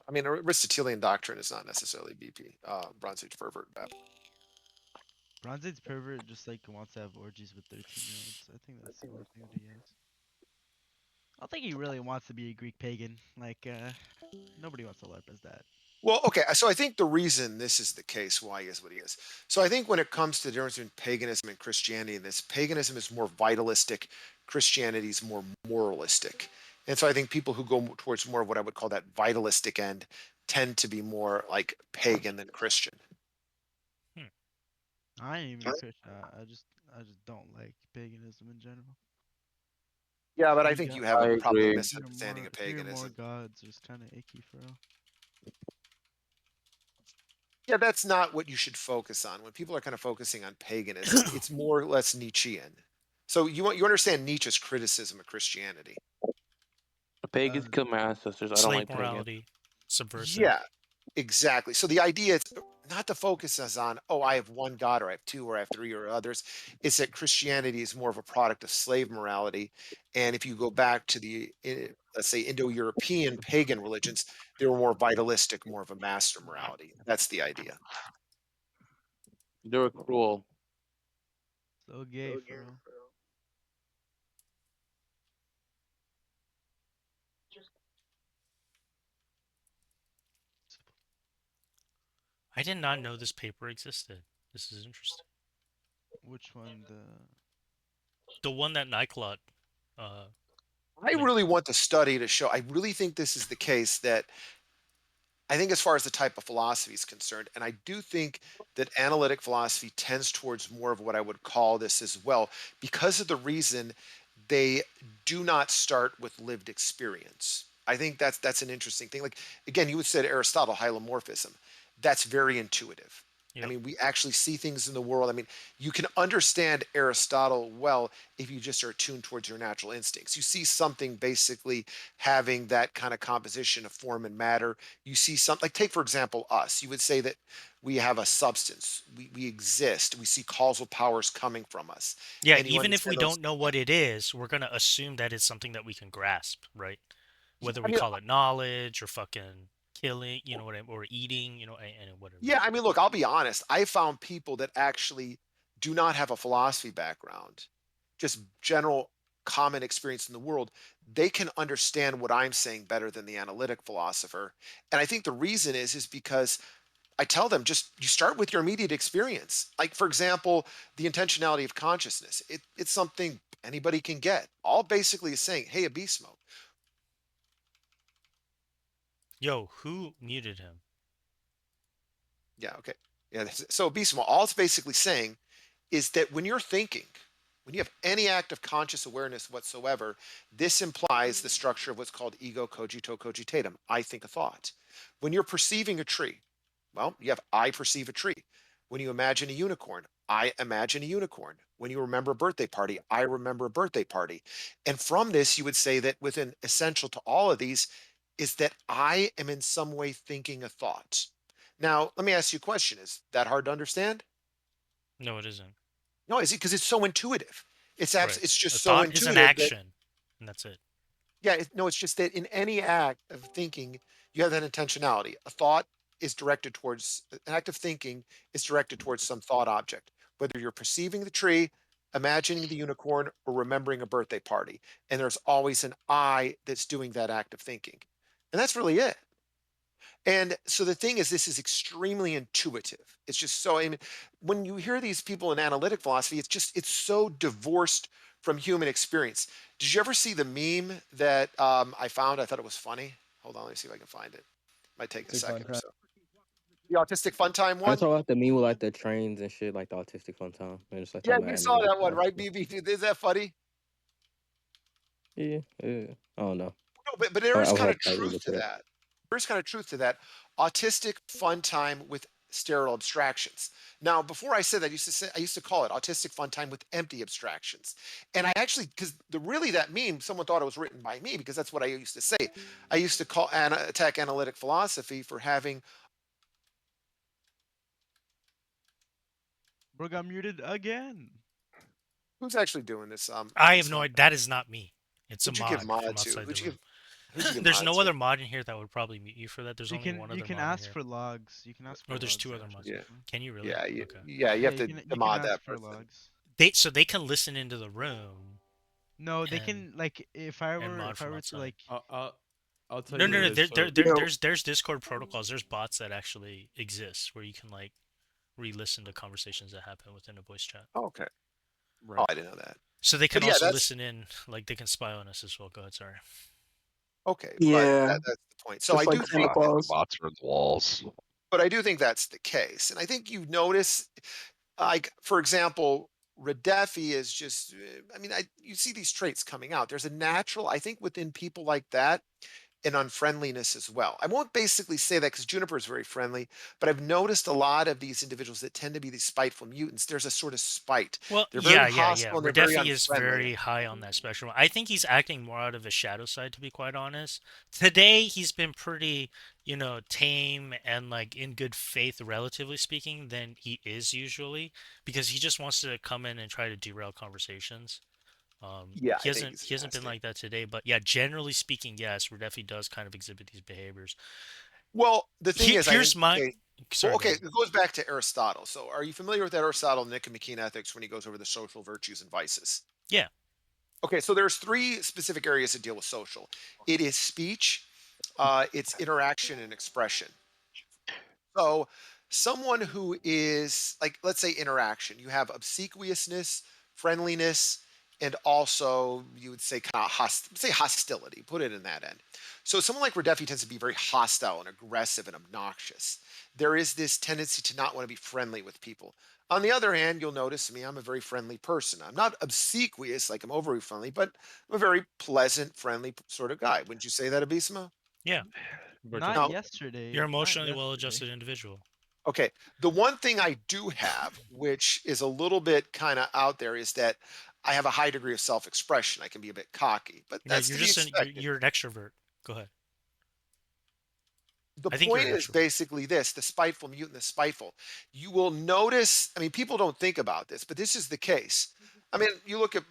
I mean, Aristotelian doctrine is not necessarily Bronze Age pervert. Bronze Age pervert just like wants to have orgies with 13-year-olds. I think that's the only thing that he has. I don't think he really wants to be a Greek pagan. Like, nobody wants to LARP as that. Well, okay, so I think the reason this is the case, why he is what he is. So I think when it comes to the difference between paganism and Christianity, this paganism is more vitalistic, Christianity is more moralistic. And so I think people who go towards more of what I would call that vitalistic end tend to be more like pagan than Christian. I ain't even a Christian. I just don't like paganism in general. Yeah, but I You think got- you have I a probably agree. misunderstanding of Fear more paganism. gods is kind of icky, for real. Yeah, that's not what you should focus on. When people are kind of focusing on paganism, it's more or less Nietzschean. So you understand Nietzsche's criticism of Christianity. Pagans killed my ancestors. I don't Slave like pagans. morality, subversive. Yeah, exactly. So the idea is not to focus us on, oh, I have one God, or I have two, or I have three, or others. It's that Christianity is more of a product of slave morality. And if you go back to the, let's say, Indo-European pagan religions, they were more vitalistic, more of a master morality. That's the idea. They were cruel. So gay, for real. I did not know this paper existed. This is interesting. Which one? The one that nyklot. I really want the study to show, I really think this is the case, that I think as far as the type of philosophy is concerned, and I do think that analytic philosophy tends towards more of what I would call this as well, because of the reason they do not start with lived experience. I think that's an interesting thing. Like, again, you would say to Aristotle, hylomorphism. That's very intuitive. I Yep. mean, we actually see things in the world. I mean, you can understand Aristotle well if you just are tuned towards your natural instincts. You see something basically having that kind of composition of form and matter. You see something, like, take, for example, us. You would say that we have a substance, we exist, we see causal powers coming from us. Yeah, And you even if we understand those. don't know what it is, we're gonna assume that it's something that we can grasp, right? Whether I we mean, call it knowledge or fucking killing, you know what I or eating, you know, and whatever. yeah, I mean, look, I'll be honest. I found people that actually do not have a philosophy background, just general common experience in the world. They can understand what I'm saying better than the analytic philosopher. And I think the reason is because I tell them just you start with your immediate experience. Like, for example, the intentionality of consciousness. It's something anybody can get. All basically is saying, hey, Abismo. Yo, who muted him? Yeah, okay. Yeah, so Abismo, all it's basically saying is that when you're thinking, when you have any act of conscious awareness whatsoever, this implies the structure of what's called ego cogito cogitatum. I think a thought. When you're perceiving a tree, well, you have I perceive a tree. When you imagine a unicorn, I imagine a unicorn. When you remember a birthday party, I remember a birthday party. And from this, you would say that within essential to all of these is that I am in some way thinking a thought. Now, let me ask you a question. Is that hard to understand? No, it isn't. No, is it because it's so intuitive? It's Right. it's just A so thought is an intuitive that action, and that's it. yeah, no, it's just that in any act of thinking, you have that intentionality. A thought is directed towards an act of thinking is directed towards some thought object, whether you're perceiving the tree, imagining the unicorn, or remembering a birthday party. And there's always an I that's doing that act of thinking. And that's really it. And so the thing is, this is extremely intuitive. It's just so, I mean, when you hear these people in analytic philosophy, it's so divorced from human experience. Did you ever see the meme that I found? I thought it was funny. Hold on, let me see if I can find it. Might take a Autistic fun second or time. so. The autistic fun time I one? saw like the meme with like the trains and shit, like the autistic fun time, and it's like Yeah, talking about you saw analytic that one, right, philosophy. BB? Is that funny? Yeah, yeah. I don't know. No, but there is I would kind have of to like truth look to it up. that. There's kind of truth to that. Autistic fun time with sterile abstractions. Now, before I said that, I used to call it autistic fun time with empty abstractions. And I actually, because the really that meme, someone thought it was written by me because that's what I used to say. I used to call attack analytic philosophy for having. Bro got muted again. Who's actually doing this? I have no Bismarck? idea. That is not me. It's a Who'd you give mod from mod to? outside the room. Who'd you give There's mod no to? other mod in here that would probably mute you for that. There's only one You other can mod in ask here. for logs. You can ask for Or there's logs. two That other should mods. be Yeah. fine. Can you really? Yeah, Okay. you have to you can mod ask that for person. logs. So they can listen into the room No, they and can like if I and were mod from to outside. like I'll tell No, you no, what no. it is. So There's Discord protocols. There's bots that actually exist where you can like re-listen to conversations that happen within a voice chat. Okay. Oh, right. I didn't know that. So they can But yeah, also that's listen in, like they can spy on us as well. Go ahead, sorry. okay. But Yeah, that's the point. So I just like do Santa think that, Claus. Bots are in the walls. but I do think that's the case. And I think you notice, like, for example, Redefi is just, I mean, you see these traits coming out. There's a natural, I think, within people like that, an unfriendliness as well. I won't basically say that because Juniper is very friendly, but I've noticed a lot of these individuals that tend to be these spiteful mutants. There's a sort of spite. Well, They're very yeah. hostile and they're very Redefi is unfriendly. very high on that spectrum. I think he's acting more out of his shadow side, to be quite honest. Today, he's been pretty, tame and like in good faith, relatively speaking, than he is usually, because he just wants to come in and try to derail conversations. Yeah, He I think hasn't he's he hasn't been nasty. like that today, but yeah, generally speaking, yes, Redefi does kind of exhibit these behaviors. Well, the thing is, I Here's think, my, okay, well, sorry, go okay, ahead. it goes back to Aristotle. So are you familiar with Aristotle, Nicomachean Ethics, when he goes over the social virtues and vices? Yeah. Okay, so there's three specific areas that deal with social. It is speech, it's interaction and expression. So someone who is like, let's say interaction, you have obsequiousness, friendliness, and also you would say kind of say hostility, put it in that end. So someone like Redefi tends to be very hostile and aggressive and obnoxious. There is this tendency to not want to be friendly with people. On the other hand, you'll notice me, I'm a very friendly person. I'm not obsequious, like I'm overly friendly, but I'm a very pleasant, friendly sort of guy. Wouldn't you say that, Abismo? Yeah. not Now, You're yesterday. Not emotionally yesterday. well-adjusted individual. okay. The one thing I do have, which is a little bit kind of out there, is that I have a high degree of self-expression. I can be a bit cocky, but No, that's you're to be just expected. you're an extrovert. Go ahead. The I think you're point an is extrovert. basically this: the spiteful mutant, the spiteful. You will notice, I mean, people don't think about this, but this is the case. I mean, you look at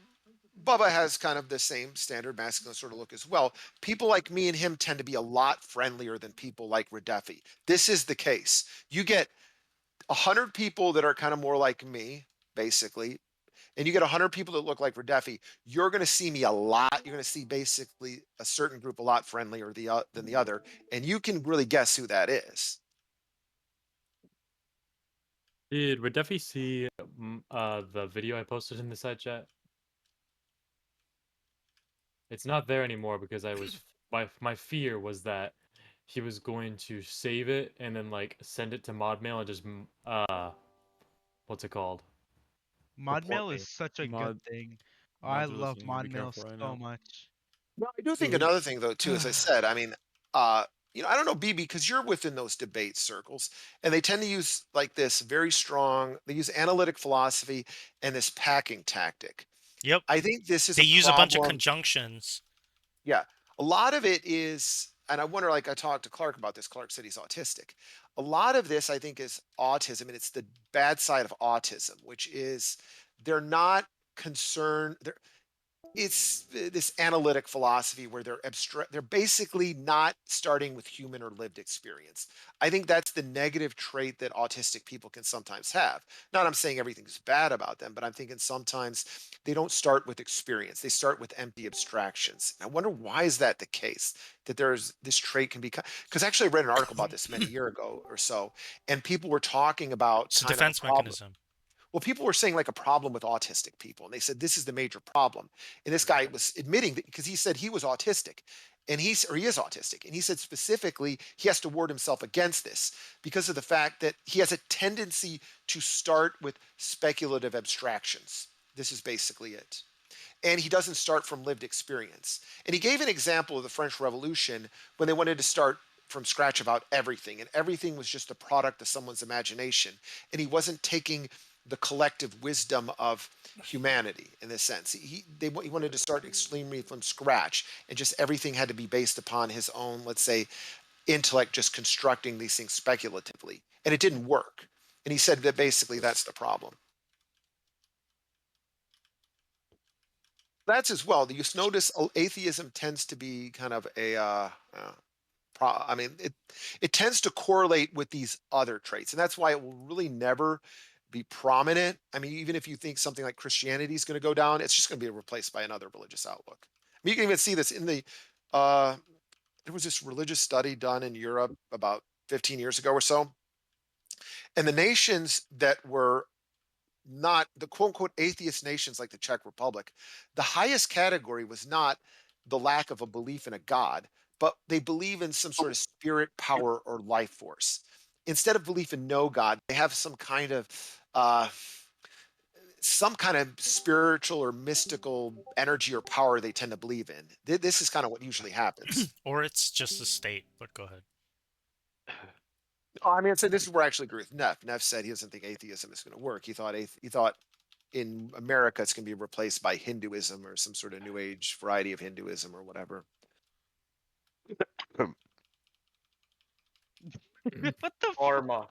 Bubba has kind of the same standard masculine sort of look as well. People like me and him tend to be a lot friendlier than people like Redefi. This is the case. You get 100 people that are kind of more like me, basically, and you get 100 people that look like Redefi, you're going to see me a lot. You're going to see basically a certain group a lot friendlier than the other, and you can really guess who that is. Did Redeffi see the video I posted in the side chat? It's not there anymore because I was my fear was that he was going to save it and then like send it to mod mail and just what's it called? Mod Report mail me. is such a good Mod thing. Oh, I mods are love listening. mod Be mail careful right so now. much. No, I do think Really? another thing though, too, as I said, I mean, I don't know, BB, because you're within those debate circles, and they tend to use like this very strong, they use analytic philosophy and this packing tactic. Yep. I think this is They a use a bunch of problem. conjunctions. Yeah. A lot of it is, and I wonder, like I talked to Clark about this. Clark said he's autistic. A lot of this, I think, is autism, and it's the bad side of autism, which is they're not concerned. It's this analytic philosophy where they're basically not starting with human or lived experience. I think that's the negative trait that autistic people can sometimes have. Not I'm saying everything's bad about them, but I'm thinking sometimes they don't start with experience. They start with empty abstractions. I wonder, why is that the case, that there's this trait can be, because actually I read an article about this many year ago or so, and people were talking about It's a kind of a defense problem. mechanism. Well, people were saying like a problem with autistic people, and they said this is the major problem. And this guy was admitting that, because he said he was autistic, and he is autistic, and he said specifically he has to ward himself against this because of the fact that he has a tendency to start with speculative abstractions. This is basically it. And he doesn't start from lived experience. And he gave an example of the French Revolution when they wanted to start from scratch about everything, and everything was just a product of someone's imagination. And he wasn't taking the collective wisdom of humanity in this sense. He wanted to start extremely from scratch, and just everything had to be based upon his own, let's say, intellect, just constructing these things speculatively. And it didn't work. And he said that basically that's the problem. That's as well. You notice atheism tends to be kind of a I mean, it tends to correlate with these other traits, and that's why it will really never be prominent. I mean, even if you think something like Christianity is going to go down, it's just going to be replaced by another religious outlook. I mean, you can even see this in the uh, there was this religious study done in Europe about 15 years ago or so, and the nations that were not the quote unquote atheist nations like the Czech Republic, the highest category was not the lack of a belief in a God, but they believe in some sort of spirit, power, or life force. Instead of belief in no God, they have uh, some kind of spiritual or mystical energy or power they tend to believe in. This is kind of what usually happens. Or it's just a state, but go ahead. I mean, so this is where I actually agree with Neff. Neff said he doesn't think atheism is going to work. He thought in America it's going to be replaced by Hinduism or some sort of new age variety of Hinduism or whatever. What the Karma.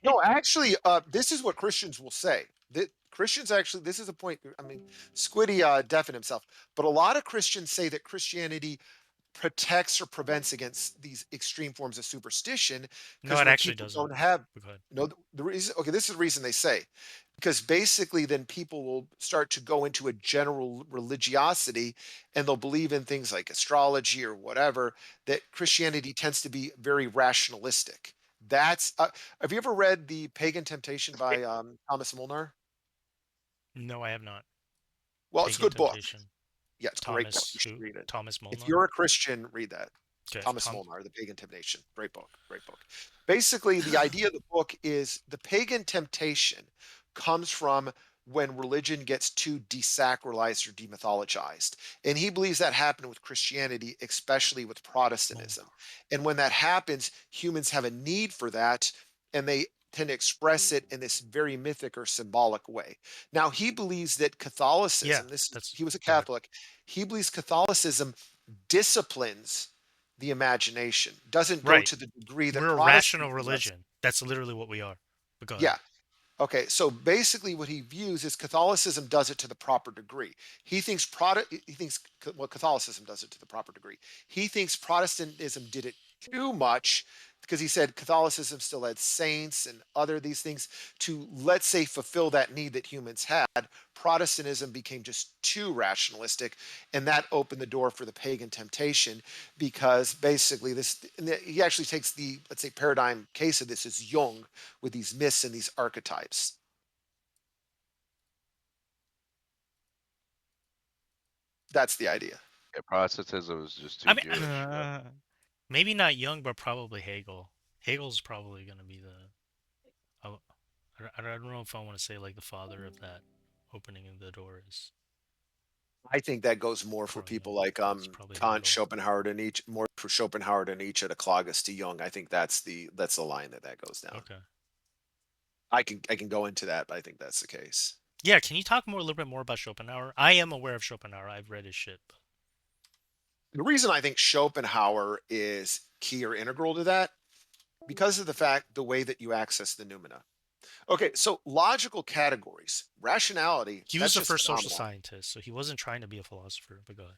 No, actually, this is what Christians will say. That Christians actually, this is a point. I mean, Squiddy deafened himself, but a lot of Christians say that Christianity protects or prevents against these extreme forms of superstition, No, because it when actually people doesn't. don't have Go ahead. no the reason, okay, this is the reason they say, because basically then people will start to go into a general religiosity, and they'll believe in things like astrology or whatever, that Christianity tends to be very rationalistic. That's have you ever read The Pagan Temptation by Thomas Molnar? No, I have not. Well, it's a Pagan good book. Temptation. Yeah, it's a great book. Thomas You should who? read it. Thomas If Molnar? you're a Christian, read that. Okay, Thomas Molnar, The Pagan Temptation. Great book. Great book. Basically, the idea of the book is the pagan temptation comes from when religion gets too desacralized or demythologized. And he believes that happened with Christianity, especially with Protestantism. Molnar. And when that happens, humans have a need for that, and they tend to express it in this very mythic or symbolic way. Now, he believes that Yeah, Catholicism, that's he was a go ahead. Catholic, he believes Catholicism disciplines the imagination, doesn't go Right. to the degree that We're a rational Protestantism does. religion. That's literally what we are. But go ahead. Yeah. Okay. So basically, what he views is Catholicism does it to the proper degree. He thinks well, Catholicism does it to the proper degree. He thinks Protestantism did it too much because he said Catholicism still had saints and other these things to, let's say, fulfill that need that humans had. Protestantism became just too rationalistic, and that opened the door for the pagan temptation, because basically this, he actually takes the, let's say, paradigm case of this is Jung with these myths and these archetypes. That's the idea. Yeah, Protestantism is just I too mean, Jewish. maybe not Jung, but probably Hegel. Hegel's probably gonna be the. I don't know if I want to say like the father of that opening of the doors. I think that goes more for people like It's probably Kant, Hegel. Schopenhauer, and Nietzsche, more for Schopenhauer and Nietzsche to Claudius to Jung. I think that's the line that goes down. Okay. I can go into that, but I think that's the case. Yeah, can you talk more a little bit more about Schopenhauer? I am aware of Schopenhauer. I've read his shit. But... The reason I think Schopenhauer is key or integral to that, because of the fact the way that you access the noumena. Okay, so logical categories, rationality. He that's was the just first social phenomenal. scientist, so he wasn't trying to be a philosopher. But go ahead.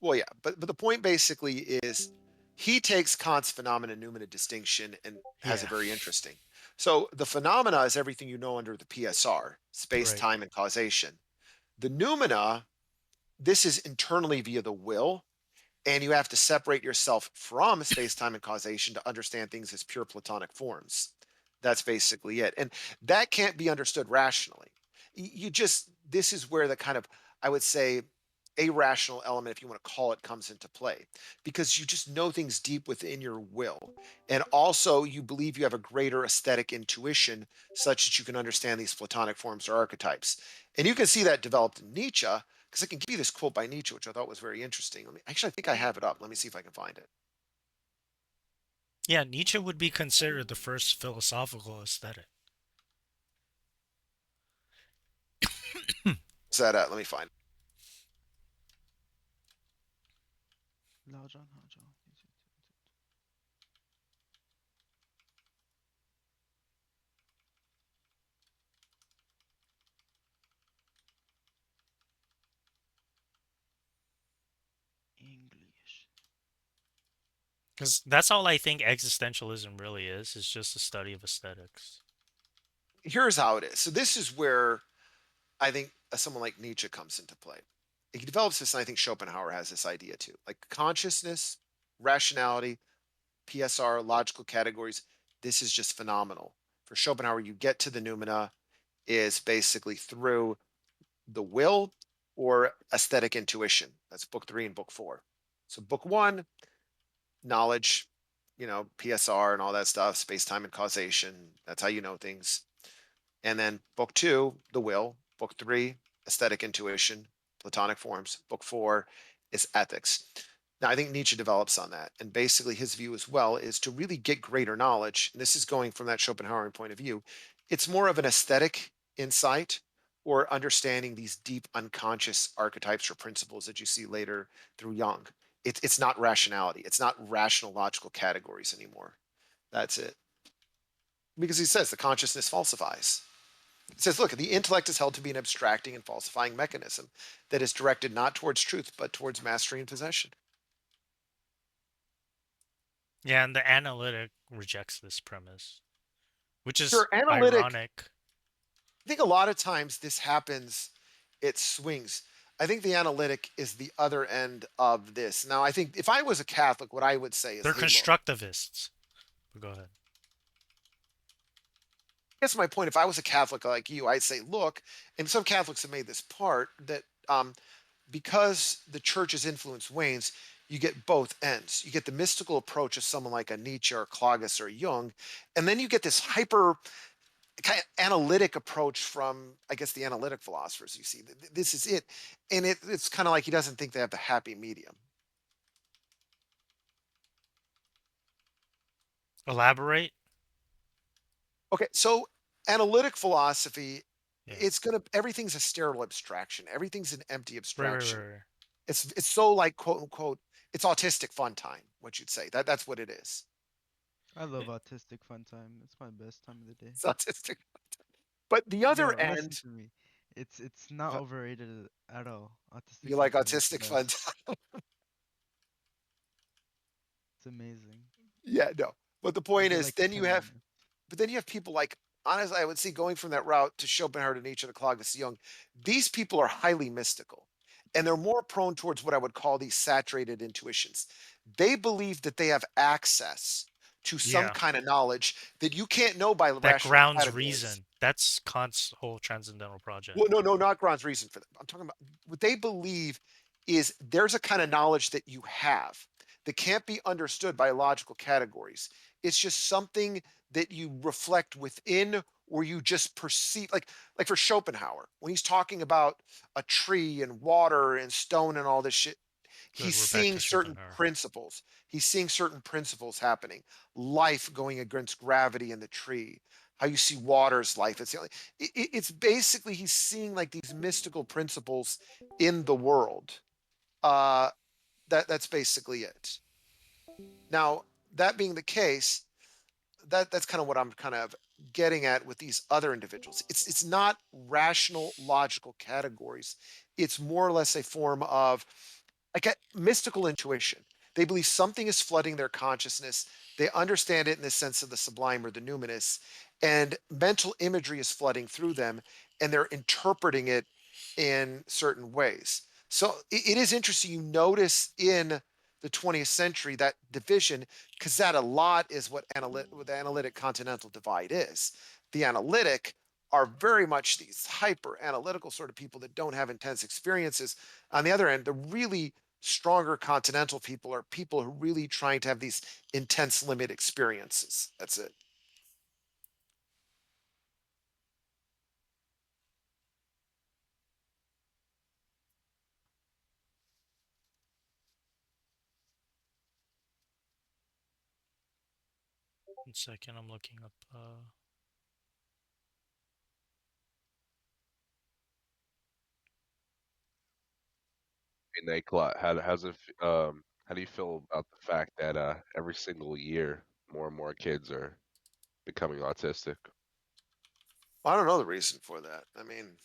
Well, yeah, but the point basically is he takes Kant's phenomena noumena distinction and has it very interesting. So the phenomena is everything you know under the PSR, space, Right. time, and causation. The noumena, this is internally via the will, and you have to separate yourself from space, time, and causation to understand things as pure Platonic forms. That's basically it. And that can't be understood rationally. You just, this is where the kind of, I would say, irrational element, if you want to call it, comes into play, because you just know things deep within your will. And also, you believe you have a greater aesthetic intuition such that you can understand these Platonic forms or archetypes. And you can see that developed in Nietzsche, because I can give you this quote by Nietzsche, which I thought was very interesting. Actually, I think I have it up. Let me see if I can find it. Yeah, Nietzsche would be considered the first philosophical aesthetic. Is that let me find it. English. Because that's all I think existentialism really is. It's just a study of aesthetics. Here's how it is. So this is where I think someone like Nietzsche comes into play. He develops this, and I think Schopenhauer has this idea too. Like consciousness, rationality, PSR, logical categories. This is just phenomenal. For Schopenhauer, you get to the noumena is basically through the will or aesthetic intuition. That's book 3 and book 4. So book 1, knowledge, PSR and all that stuff, space, time, and causation. That's how you know things. And then book 2, the will. Book 3, aesthetic intuition, Platonic forms. Book 4 is ethics. Now, I think Nietzsche develops on that. And basically, his view as well is to really get greater knowledge. And this is going from that Schopenhauerian point of view. It's more of an aesthetic insight or understanding these deep unconscious archetypes or principles that you see later through Jung. It's not rationality. It's not rational logical categories anymore. That's it. Because he says the consciousness falsifies. It says, look, the intellect is held to be an abstracting and falsifying mechanism that is directed not towards truth, but towards mastery and possession. Yeah, and the analytic rejects this premise, which is Sure, analytic, ironic. I think a lot of times this happens, it swings. I think the analytic is the other end of this. Now, I think if I was a Catholic, what I would say is, They're hey, look, constructivists. But go ahead. I guess my point, if I was a Catholic like you, I'd say, look, and some Catholics have made this part, that because the church's influence wanes, you get both ends. You get the mystical approach of someone like a Nietzsche or Claudius or Jung, and then you get this hyper kind of analytic approach from, I guess, the analytic philosophers. You see, this is it, and it's kind of like he doesn't think they have the happy medium. Elaborate. Okay, so analytic philosophy, everything's a sterile abstraction. Everything's an empty abstraction. Right. It's so like quote unquote, it's autistic fun time, what you'd say. That's what it is. I love autistic fun time. It's my best time of the day. It's autistic. But the other Yo, listen end, to me. It's not overrated at all. Autistic you fun like time is the autistic fun best. time. It's amazing. Yeah, no. But the point Maybe is, like then 10 you have, minutes. but then you have people like, honestly, I would see going from that route to Schopenhauer to Nietzsche to Clovis to Jung. These people are highly mystical, and they're more prone towards what I would call these saturated intuitions. They believe that they have access to some Yeah, kind of knowledge that you can't know by that rational grounds categories. reason. That's Kant's whole transcendental project. Well, no, not Grant's reason for that. I'm talking about what they believe is there's a kind of knowledge that you have that can't be understood by logical categories. It's just something that you reflect within or you just perceive, like for Schopenhauer, when he's talking about a tree and water and stone and all this shit, Good, he's we're back seeing to certain Schopenhauer. principles. He's seeing certain principles happening. Life going against gravity in the tree. How you see water's life. It's basically he's seeing like these mystical principles in the world. Uh, that's basically it. Now, that being the case, that's kind of what I'm kind of getting at with these other individuals. It's not rational logical categories. It's more or less a form of like a mystical intuition. They believe something is flooding their consciousness. They understand it in the sense of the sublime or the numinous, and mental imagery is flooding through them, and they're interpreting it in certain ways. So it is interesting. You notice in the 20th century that division, because that a lot is what the analytic continental divide is. The analytic are very much these hyper analytical sort of people that don't have intense experiences. On the other end, the really stronger continental people are people who are really trying to have these intense limit experiences. That's it. 1 second, I'm looking up. nyklot, how do you feel about the fact that every single year more and more kids are becoming autistic? Well, I don't know the reason for that. I mean,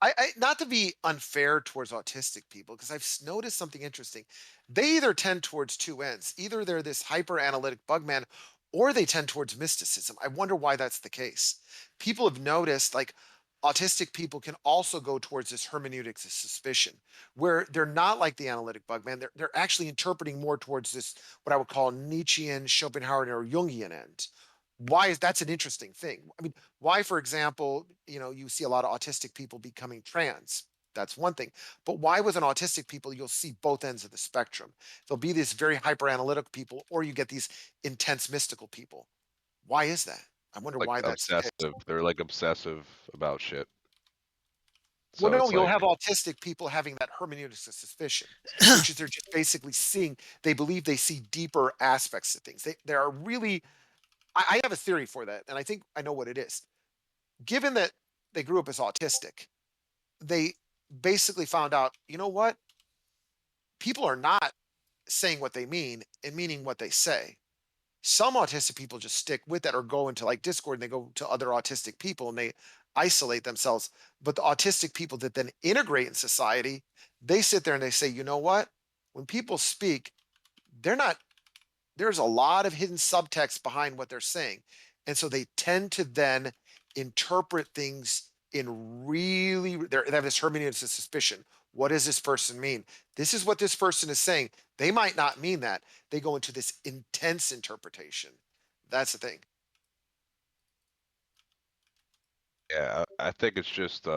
I not to be unfair towards autistic people because I've noticed something interesting. They either tend towards two ends. Either they're this hyper analytic bugman or they tend towards mysticism. I wonder why that's the case. People have noticed like autistic people can also go towards this hermeneutics of suspicion where they're not like the analytic bugman. They're actually interpreting more towards this what I would call Nietzschean, Schopenhauerian, or Jungian end. Why is that's an interesting thing? I mean, why, for example, you see a lot of autistic people becoming trans. That's one thing. But why with an autistic people, you'll see both ends of the spectrum. There'll be these very hyper analytical people, or you get these intense mystical people. Why is that? I wonder Like why that's the case. obsessive. They're like obsessive about shit. Well, So no, it's you'll like, have autistic people having that hermeneutics of suspicion, which is they're just basically seeing, they believe they see deeper aspects of things. They are really, I have a theory for that, and I think I know what it is. Given that they grew up as autistic, they basically found out, you know what? People are not saying what they mean and meaning what they say. Some autistic people just stick with that or go into like Discord and they go to other autistic people and they isolate themselves. But the autistic people that then integrate in society, they sit there and they say, you know what? When people speak, they're not there's a lot of hidden subtext behind what they're saying. And so they tend to then interpret things in really, they have this hermeneutics of suspicion. What does this person mean? This is what this person is saying. They might not mean that. They go into this intense interpretation. That's the thing. yeah, I think it's just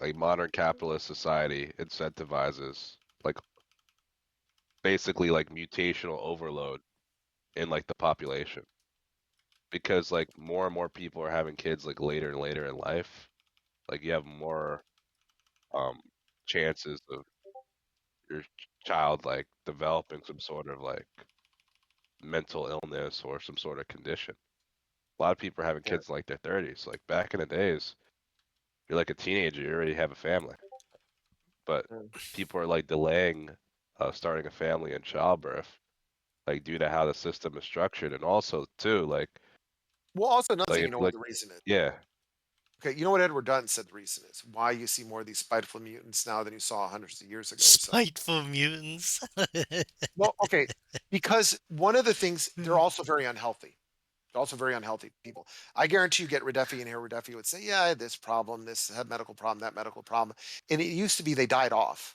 like modern capitalist society incentivizes like basically like mutational overload in like the population because like more and more people are having kids like later and later in life. Like you have more um chances of your child like developing some sort of like mental illness or some sort of condition. A lot of people are having Yeah. kids in like their 30s. Like back in the days, you're like a teenager, you already have a family. But Yeah. people are like delaying starting a family and childbirth, like due to how the system is structured, and also too like Well, also another thing, like you know what like the reason is. yeah, Okay, you know what Edward Dutton said the reason is why you see more of these spiteful mutants now than you saw hundreds of years ago or so. Spiteful mutants. Well, okay, because one of the things they're also very unhealthy. They're also very unhealthy people. I guarantee you get Redefi in here. Redefi would say, "Yeah, I had this problem, this had medical problem, that medical problem," and it used to be they died off.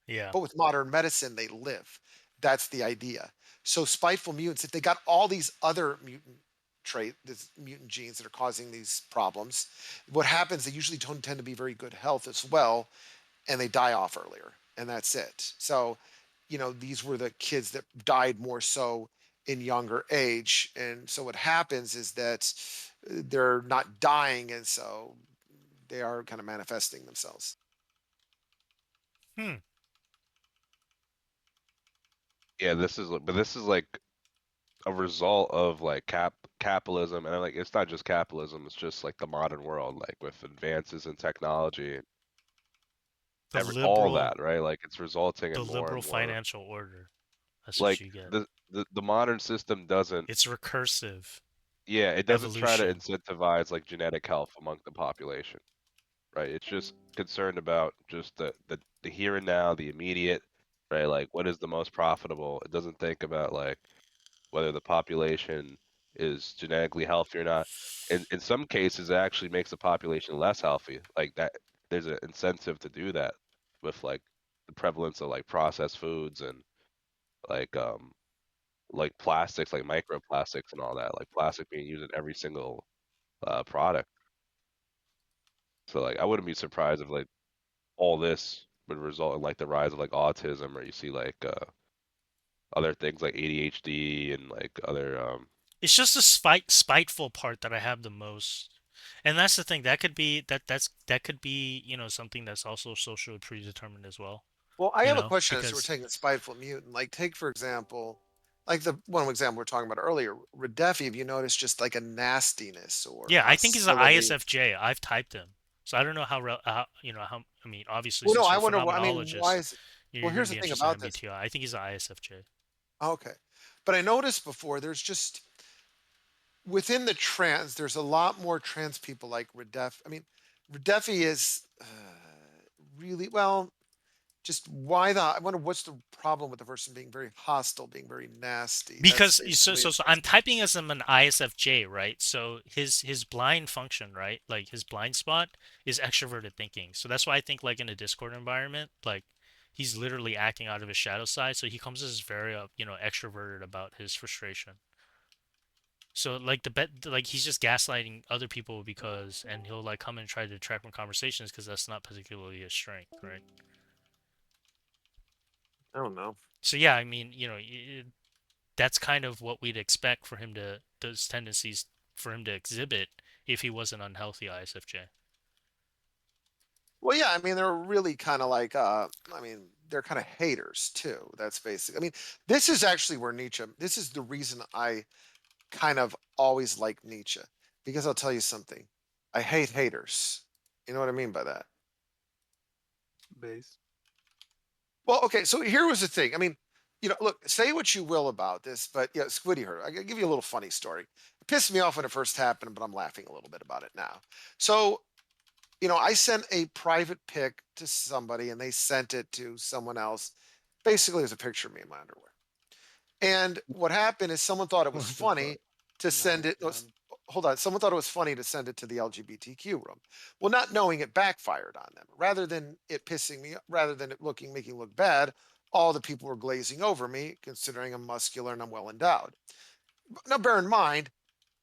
Yeah. But with modern medicine, they live. That's the idea. So spiteful mutants, if they got all these other these mutant genes that are causing these problems, what happens? They usually don't tend to be very good health as well, and they die off earlier, and that's it. So, these were the kids that died more so in younger age, and so what happens is that they're not dying, and so they are kind of manifesting themselves. Hmm. Yeah, but this is like a result of like capitalism, and like it's not just capitalism, it's just like the modern world, like with advances in technology, The all liberal, that, right? Like it's resulting the in more liberal and more financial order. That's what like you get. the modern system doesn't, It's recursive yeah, it doesn't try to evolution. incentivize like genetic health among the population, right? It's just concerned about just the here and now, the immediate, right? Like what is the most profitable? It doesn't think about like whether the population is genetically healthy or not. In some cases, it actually makes the population less healthy. Like that, there's an incentive to do that with like the prevalence of like processed foods and like um like plastics, like microplastics and all that, like plastic being used in every single product. So like I wouldn't be surprised if like all this would result in like the rise of like autism, or you see like other things like ADHD and like other It's just the spiteful part that I have the most. And that's the thing. That could be, something that's also socially predetermined as well. Well, I have a question as we're Because taking a spiteful mutant. Like, take for example, like the one example we are talking about earlier, Redefi. If you notice, just like a nastiness or yeah, I think he's an hostility. ISFJ. I've typed him. So I don't know how I mean, obviously Well, no, since I you're a wonder. I mean, why phenomenologist, is it? Well, you're going here's to the be thing interested in about this. MBTI. I think he's an ISFJ. Okay, but I noticed before there's just within the trans, there's a lot more trans people like Redef. I mean, Redefi is really well. Just why the? I wonder what's the problem with the person being very hostile, being very nasty. That's Because basically it. so I'm typing as him an ISFJ, right? So his blind function, right? Like his blind spot is extroverted thinking. So that's why I think like in a Discord environment, like he's literally acting out of his shadow side. So he comes as very extroverted about his frustration. So like like he's just gaslighting other people because and he'll like come and try to detract from conversations because that's not particularly his strength, right? I don't know. So yeah, I mean, that's kind of what we'd expect for him to those tendencies for him to exhibit if he was an unhealthy ISFJ. Well, yeah, I mean, they're really kind of like, I mean, they're kind of haters too. That's basic. I mean, this is actually where Nietzsche, this is the reason I kind of always like Nietzsche, because I'll tell you something. I hate haters. You know what I mean by that? Base. Well, okay, so here was the thing. I mean, look, say what you will about this, but yeah, Squiddy her. I gotta give you a little funny story. It pissed me off when it first happened, but I'm laughing a little bit about it now. So, I sent a private pic to somebody and they sent it to someone else. Basically, it was a picture of me in my underwear. And what happened is someone thought it was What the fuck? funny to send Nice, it. man. Hold on. Someone thought it was funny to send it to the LGBTQ room. Well, not knowing it backfired on them. Rather than it pissing me, rather than it making look bad, all the people were glazing over me, considering I'm muscular and I'm well endowed. Now, bear in mind,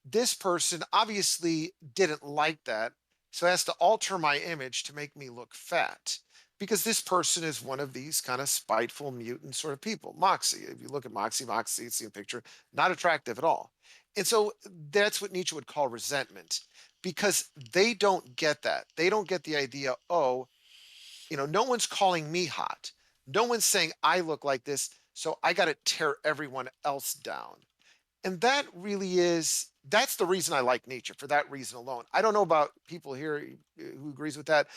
this person obviously didn't like that, so has to alter my image to make me look fat. Because this person is one of these kind of spiteful mutant sort of people. Moxie, if you look at Moxie, see a picture, not attractive at all. And so that's what Nietzsche would call resentment, because they don't get that. They don't get the idea, oh, no one's calling me hot. No one's saying I look like this, so I got to tear everyone else down. And that really that's the reason I like Nietzsche, for that reason alone. I don't know about people here who agrees with that,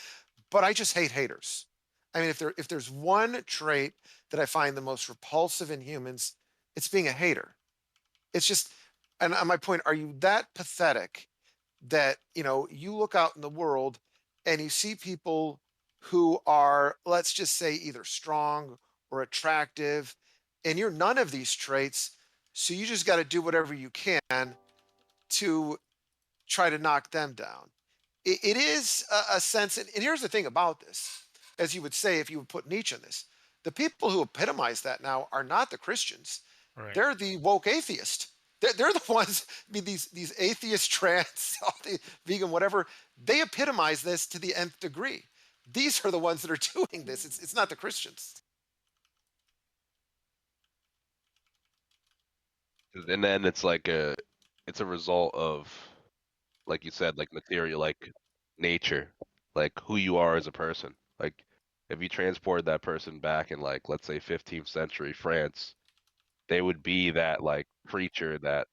but I just hate haters. I mean, if there's one trait that I find the most repulsive in humans, it's being a hater. It's just, and on my point, are you that pathetic that, you look out in the world and you see people who are, let's just say, either strong or attractive, and you're none of these traits. So you just got to do whatever you can to try to knock them down. It is a sense, and here's the thing about this, as you would say if you would put Nietzsche in this, the people who epitomize that now are not the Christians. Right. They're the woke atheist. They're the ones, I mean, these atheist, trans, all the vegan, whatever, they epitomize this to the nth degree. These are the ones that are doing this. It's not the Christians. And then it's a result of, like you said, like material, like nature, like who you are as a person. Like if you transported that person back in, like, let's say 15th century France, they would be that like creature that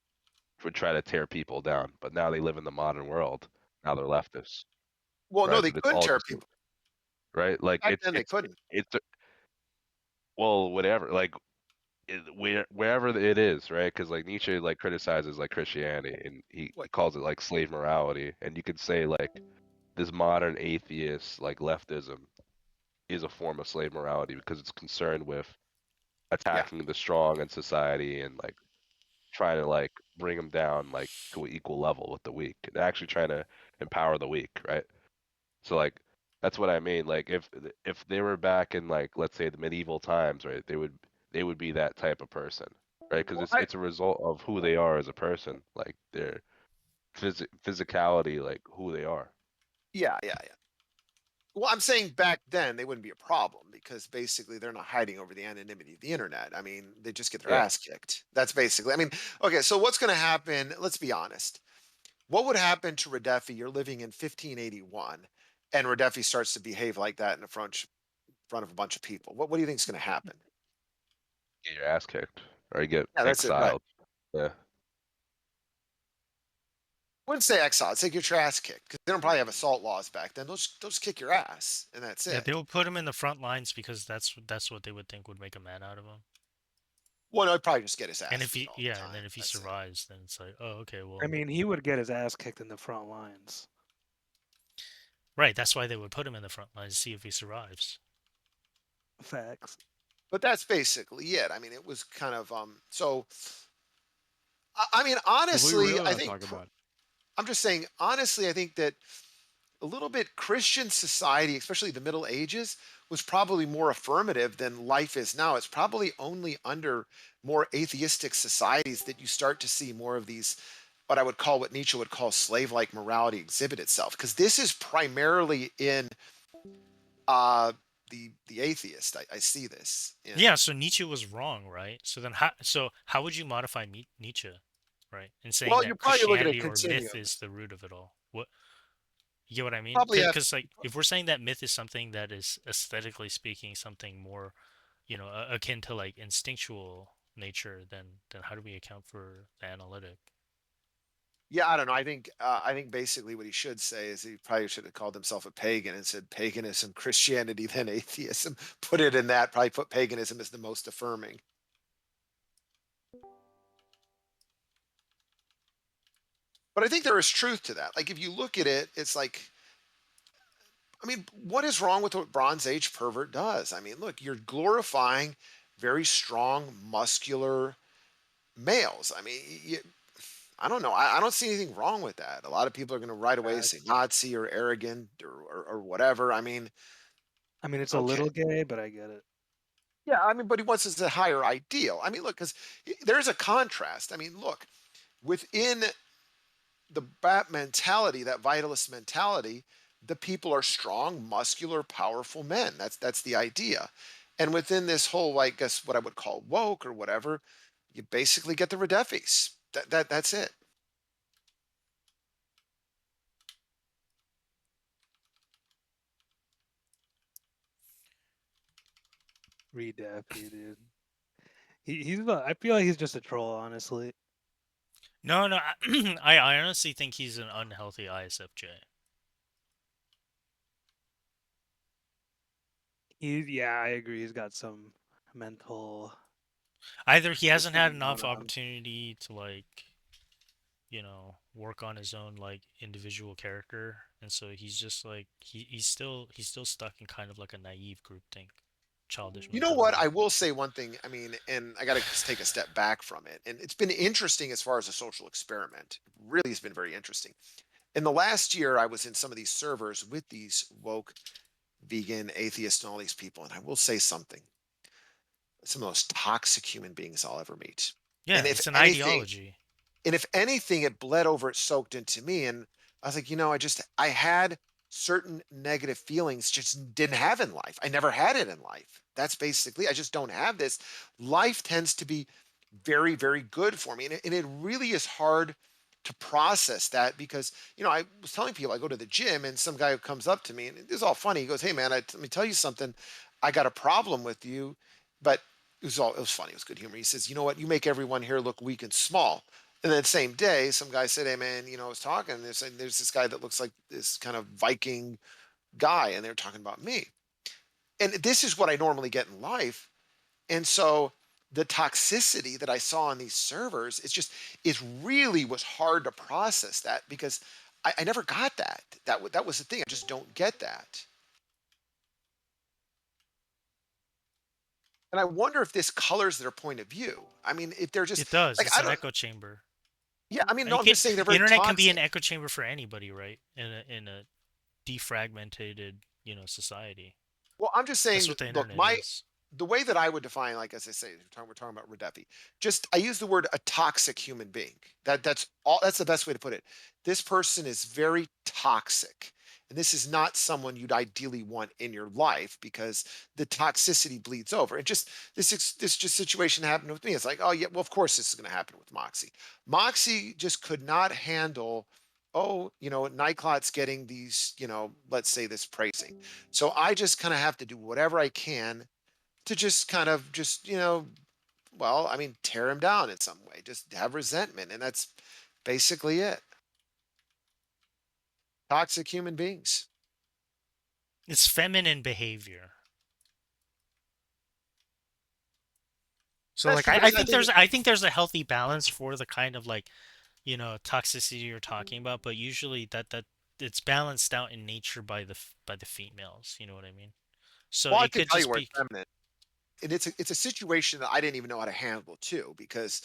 would try to tear people down. But now they live in the modern world. Now they're leftists, Well, no, right? they But it's couldn't all tear just people. right. Like Back then they couldn't. it's well, whatever. Like wherever it is, right? Because like Nietzsche like criticizes like Christianity, and he What? calls it like slave morality, and you could say like this modern atheist like leftism is a form of slave morality because it's concerned with Yeah. attacking the strong in society and like trying to like bring them down like to an equal level with the weak, and actually trying to empower the weak, right? So like that's what I mean. Like if they were back in, like, let's say the medieval times, right? They would be that type of person, right? Because Well, it's a result of who they are as a person, like their physicality, like who they are. yeah, yeah, yeah. Well, I'm saying back then they wouldn't be a problem because basically they're not hiding over the anonymity of the internet. I mean, they just get their Yeah. ass kicked. That's basically, I mean, okay, so what's going to happen? Let's be honest. What would happen to Radefi? You're living in 1581 and Radefi starts to behave like that in the front of a bunch of people. What do you think is going to happen? Get your ass kicked or you get Yeah, that's it, right? exiled. Yeah. I wouldn't say exile. I'd say get your ass kicked because they don't probably have assault laws back then. They'll just kick your ass and that's Yeah, it. they would put him in the front lines because that's what they would think would make a man out of him. Well, no, I'd probably just get his And ass if beat he, all the yeah, and time. then if he That's it. survives, then it's like, oh, okay, well, I mean, he would get his ass kicked in the front lines. right. That's why they would put him in the front lines to see if he survives. Facts. But that's basically it. I mean, it was kind of so. I mean, honestly, really I want to think talk about? I'm just saying, honestly, I think that a little bit Christian society, especially the Middle Ages, was probably more affirmative than life is now. It's probably only under more atheistic societies that you start to see more of these, what I would call, what Nietzsche would call slave-like morality exhibit itself. Because this is primarily in uh, the atheist. I see this. Yeah, so Nietzsche was wrong, right? So how would you modify Nietzsche, right? In saying Well, you're that probably looking at Christianity or continuum. myth is the root of it all. What you get what I mean? Probably have. Because like if we're saying that myth is something that is aesthetically speaking something more, akin to like instinctual nature, then how do we account for the analytic? Yeah, I don't know. I think basically what he should say is he probably should have called himself a pagan and said paganism, Christianity, then atheism. Put it in that. Probably put paganism as the most affirming. But I think there is truth to that. Like if you look at it, it's like, I mean, what is wrong with what Bronze Age pervert does? I mean, look, you're glorifying very strong, muscular males. I mean, I don't know. I don't see anything wrong with that. A lot of people are going to right away say Facts. Nazi or arrogant or whatever. I mean, It's a okay. little gay, but I get it. Yeah, I mean, but he wants us a higher ideal. I mean, look, because there's a contrast. I mean, look, within the bat mentality, that vitalist mentality, the people are strong, muscular, powerful men. That's the idea. And within this whole, I guess, what I would call woke or whatever, you basically get the Redefis. That's it. Redaffy, dude. I feel like he's just a troll, honestly. No, no, I honestly think he's an unhealthy ISFJ. Yeah, I agree. He's got some mental Either he hasn't had issues enough going on. opportunity to like, work on his own like individual character, and so he's just like he's still stuck in kind of like a naive groupthink, childish You know what? mentality. I will say one thing. I mean, and I got to just take a step back from it. And it's been interesting as far as a social experiment. It really has been very interesting. In the last year, I was in some of these servers with these woke, vegan, atheists, and all these people. And I will say something. Some of the most toxic human beings I'll ever meet. Yeah, And if it's an anything, ideology. it bled over, it soaked into me. And I was like, I had certain negative feelings just didn't have in life. I never had it in life. That's basically, I just don't have this. Life tends to be very, very good for me. And it really is hard to process that because, I was telling people I go to the gym and some guy who comes up to me and it's all funny. He goes, "Hey man, let me tell you something. I got a problem with you." But it was funny. It was good humor. He says, "You know what? You make everyone here look weak and small." And then the same day, some guy said, "Hey man, I was talking. There's this guy that looks like this kind of Viking guy, and they're talking about me." And this is what I normally get in life. And so the toxicity that I saw on these servers, it really was hard to process that because I never got that. That was the thing. I just don't get that. And I wonder if this colors their point of view. I mean, if they're just It does. like, It's I an don't. echo chamber. Yeah, I mean, And no, I'm just saying they're the very internet can be an toxic. echo chamber for anybody, right? In a defragmented, society. Well, I'm just saying That's that, what the look, internet is. the way that I would define, like as I say, we're talking about Redefi. Just I use the word a toxic human being. That's all. That's the best way to put it. This person is very toxic, and this is not someone you'd ideally want in your life because the toxicity bleeds over. It just this just situation happened with me. It's like, oh yeah, well of course this is going to happen with Moxie. Moxie just could not handle. Oh, nyklot's getting these, let's say this praising. So I just kind of have to do whatever I can to just kind of well, I mean, tear him down in some way, just have resentment. And that's basically it. Toxic human beings. It's feminine behavior. So That's like true, but I think there's a healthy balance for the kind of like, toxicity you're talking about, but usually that it's balanced out in nature by by the females, you know what I mean? So well, I it can could tell you just where it's be feminine. And it's a situation that I didn't even know how to handle too, because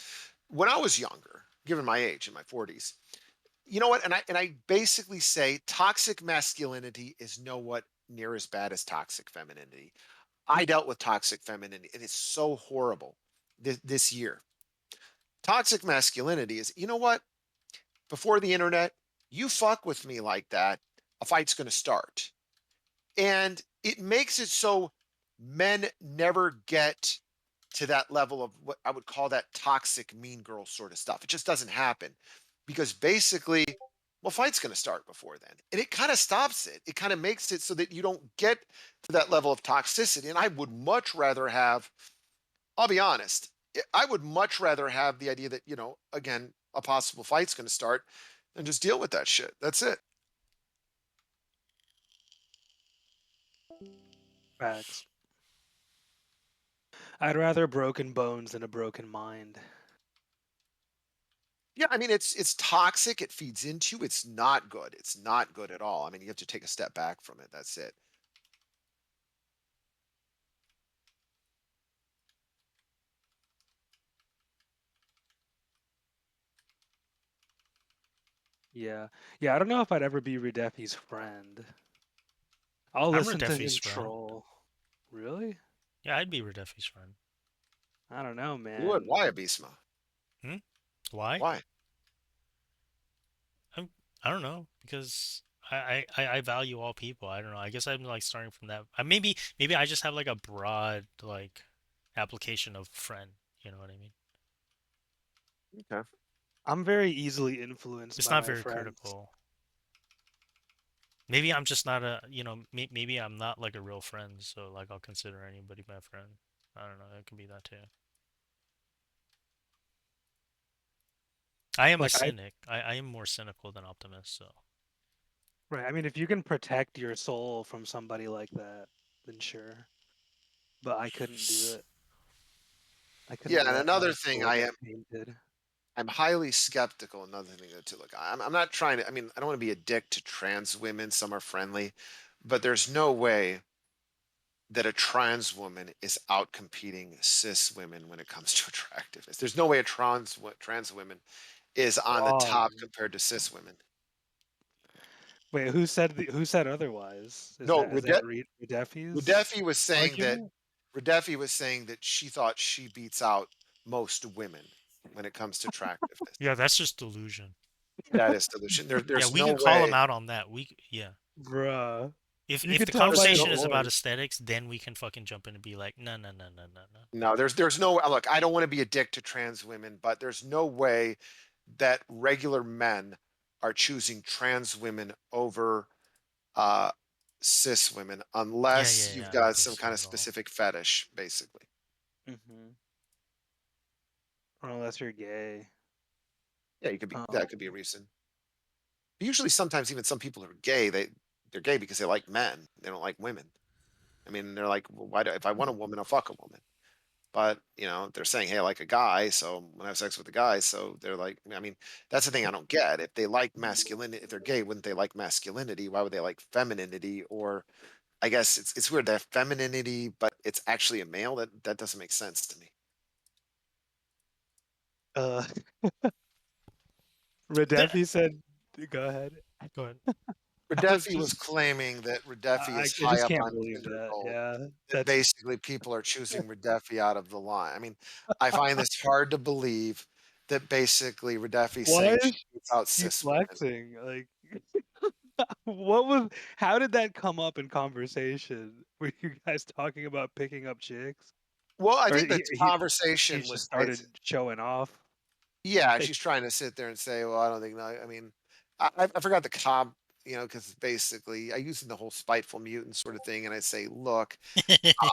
when I was younger, given my age in my 40s, you know what? And I basically say toxic masculinity is no what near as bad as toxic femininity. I dealt with toxic femininity, and it's so horrible this year. Toxic masculinity is, you know what? Before the internet, you fuck with me like that, a fight's going to start. And it makes it so men never get to that level of what I would call that toxic mean girl sort of stuff. It just doesn't happen because basically, well, fight's going to start before then. And it kind of stops it. It kind of makes it so that you don't get to that level of toxicity. And I would much rather have, I'll be honest, I would much rather have the idea that, again, a possible fight's going to start and just deal with that shit. That's it. Facts. I'd rather broken bones than a broken mind. Yeah, I mean it's toxic, it feeds into, it's not good. It's not good at all. I mean, you have to take a step back from it. That's it. Yeah. Yeah, I don't know if I'd ever be Redefi's friend. I'll I'm listen to Redefi's him friend. troll. Really? Yeah, I'd be Redefi's friend. I don't know, You would. man. Why Abisma? Why? Why? I don't know, because I value all people. I don't know. I guess I'm like starting from that. Maybe I just have like a broad like application of friend. You know what I mean? Okay. I'm very easily influenced It's by not my very friends. critical. Maybe I'm just not a, maybe I'm not like a real friend, so like I'll consider anybody my friend. I don't know. It could be that too. I am a Like cynic. I am more cynical than optimist, so. right. I mean, if you can protect your soul from somebody like that, then sure. But I couldn't do it. I Yeah, couldn't and let my another thing soul I get am tainted. I'm highly skeptical. Another thing to look, I'm not trying to, I mean, I don't want to be a dick to trans women. Some are friendly, but there's no way that a trans woman is out competing cis women when it comes to attractiveness. There's no way a trans woman is on the top Wrong. compared to cis women. Wait, who said otherwise? No, Is that Redeffi's Radefi was saying that argument? she thought she beats out most women when it comes to attractiveness. Yeah, that's just delusion. That is solution. Yeah, There's we no can call him way. out on that. Yeah. Bruh. If You if could the tell There's by his no, conversation is about voice. aesthetics, then we can fucking jump in and be like, no, no, no, no, no, no. no, there's no look. I don't want to be a dick to trans women, but there's no way that regular men are choosing trans women over uh cis women Yeah, unless yeah, you've yeah. I don't got think some so kind of at all. specific fetish, basically. Unless you're gay. Yeah, you could be, Um, that could be a reason. Usually sometimes even some people who are gay, they're gay because they like men. They don't like women. I mean, they're like, well, why do, if I want a woman, I'll fuck a woman. But they're saying, hey, I like a guy, so when I have sex with a guy, so they're like, I mean, that's the thing I don't get. If they like masculinity, if they're gay, wouldn't they like masculinity? Why would they like femininity? Or I guess it's weird. They have femininity, but it's actually a male. That doesn't make sense to me. uh, Redeffi said, "Go ahead." Go ahead. I was Radefi was just, claiming that Radefi is I high just up can't on believe Tinder that. Gold. Yeah, That that's basically people are choosing Radefi out of the line. I mean, I find this hard to believe that basically Radefi why saying she is beats out she cis women. flexing? Like, what was? How did that come up in conversation? Were you guys talking about picking up chicks, Well, I or think the she conversation just was started showing off? yeah, Like, she's trying to sit there and say, well, I don't think, no, I mean, I forgot the comp, because basically I use the whole spiteful mutant sort of thing, and I say, look,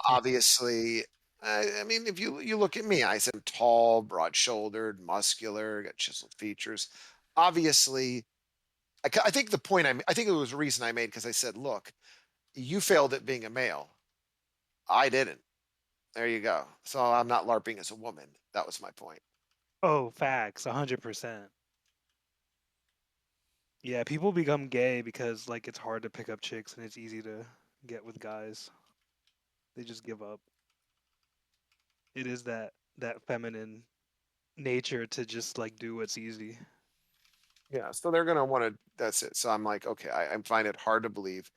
obviously, I mean, if you look at me, I said I'm tall, broad-shouldered, muscular, got chiseled features. Obviously, I think the point I think it was a reason I made because I said, look, you failed at being a male. I didn't. There you go. So I'm not LARPing as a woman. That was my point. oh, facts, 100%. Yeah, people become gay because like it's hard to pick up chicks and it's easy to get with guys. They just give up. It is that feminine nature to just like do what's easy. Yeah, so they're gonna want to. That's it. So I'm like, okay, I find it hard to believe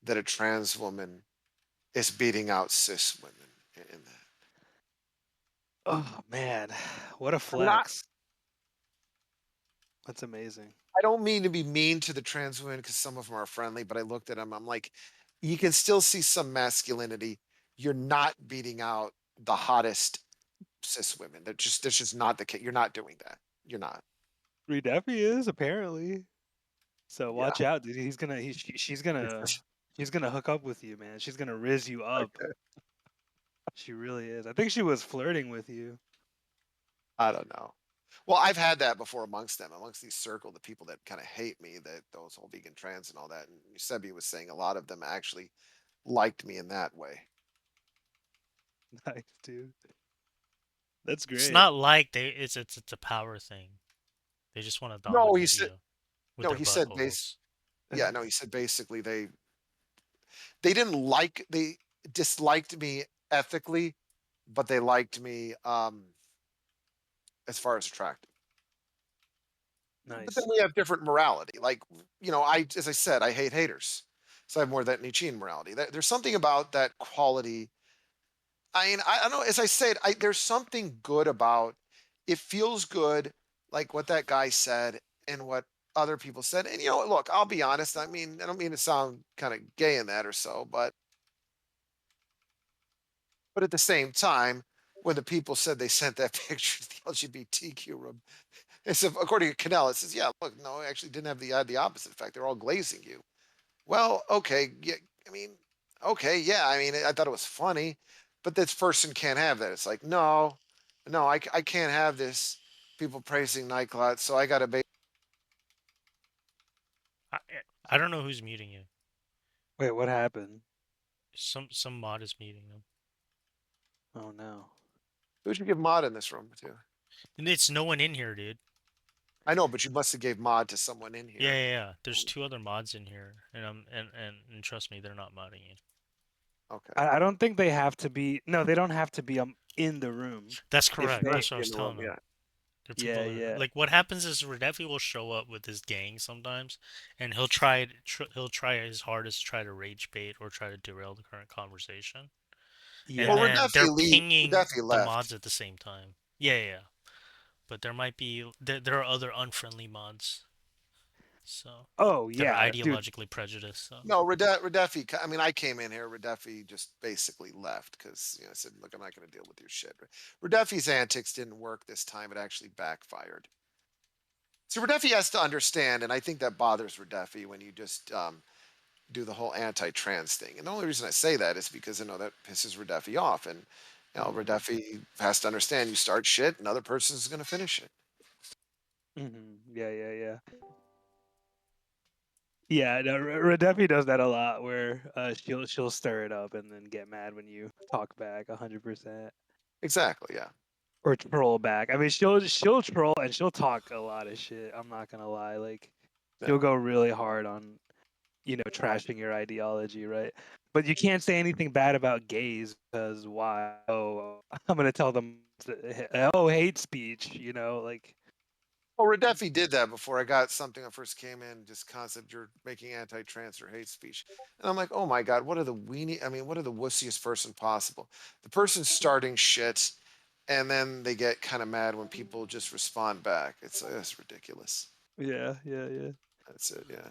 that a trans woman is beating out cis women in that. Oh man, what a I mean, flex. That's amazing. I don't mean to be mean to the trans women because some of them are friendly, but I looked at them. I'm like, you can still see some masculinity. You're not beating out the hottest cis women. That's just not the case. You're not doing that. You're not. Redeffy is apparently. So Yeah. watch out, dude. She's gonna hook up with you, man. She's gonna riz you up. Okay. She really is. I think she was flirting with you. I don't know. Well, I've had that before amongst them, amongst these circle, the people that kind of hate me, that those whole vegan trans and all that. And Sebi was saying a lot of them actually liked me in that way. Nice, dude. That's It's great. not like it's a power thing. They just want to No, he dominate said you with no, their he said base buttholes. yeah, no, he said basically they didn't like they disliked me ethically, but they liked me as far as attractive. But then Nice. we have different morality. Like, I as I said, I hate haters. So I have more of that Nietzschean morality. There's something about that quality. I mean, I don't know. As I said, there's something good about it. Feels good, like what that guy said and what other people said. And look, I'll be honest. I mean, I don't mean to sound kind of gay in that or so, but at the same time, when the people said they sent that picture to the LGBTQ room, and so according to Cannell, it says, yeah, look, no, I actually didn't have the opposite effect. They're all glazing you. Well, okay, yeah, I mean, okay, yeah, I mean, I thought it was funny, but this person can't have that. It's like, no, no, I can't have this. People praising nyklot, so I got to be. I I don't know who's muting you. Wait, what happened? Some mod is muting them. Oh no. Who should give mod in this room to? And it's no one in here, dude. I know, but you must have gave mod to someone in Yeah, here. yeah, yeah. There's 2 other mods in here, and and trust me, they're not modding you. Okay. I don't think they have to be. No, they don't have to be in the room. That's If correct. they That's what I in was the room, telling them. yeah. There are Yeah, people that yeah. like what happens is Redefi will show up with his gang sometimes, and he'll try his hardest to try to rage bait or try to derail the current conversation, and Yeah. Well, then they're pinging Radefi the left. mods at the same time. Yeah, yeah, yeah. But there might be there are other unfriendly mods, so Oh that are yeah, dude. ideologically prejudiced. So No, Radefi. I mean, I came in here. Radefi just basically left because I said, "Look, I'm not going to deal with your shit." Radefi's antics didn't work this time. It actually backfired. So Radefi has to understand, and I think that bothers Radefi when you just do the whole anti-trans thing. And the only reason I say that is because I know that pisses Radefi off, and Radefi has to understand: you start shit, another person is going to finish it. Yeah, yeah, yeah. Yeah, no, Radefi does that a lot, where she'll stir it up and then get mad when you talk back 100%, Exactly. Yeah. or troll back. I mean, she'll troll and she'll talk a lot of shit. I'm not gonna lie, like Yeah. she'll go really hard on trashing your ideology, right? But you can't say anything bad about gays because why? Oh, I'm gonna tell them, oh, hate speech, like. Well, Radefi did that before I got something when I first came in, just concept you're making anti-trans or hate speech. And I'm like, oh my God, what are the weenie? I mean, what are the wussiest person possible? The person starting shit, and then they get kind of mad when people just respond back. It's ridiculous. Yeah, yeah, yeah. That's it. Yeah.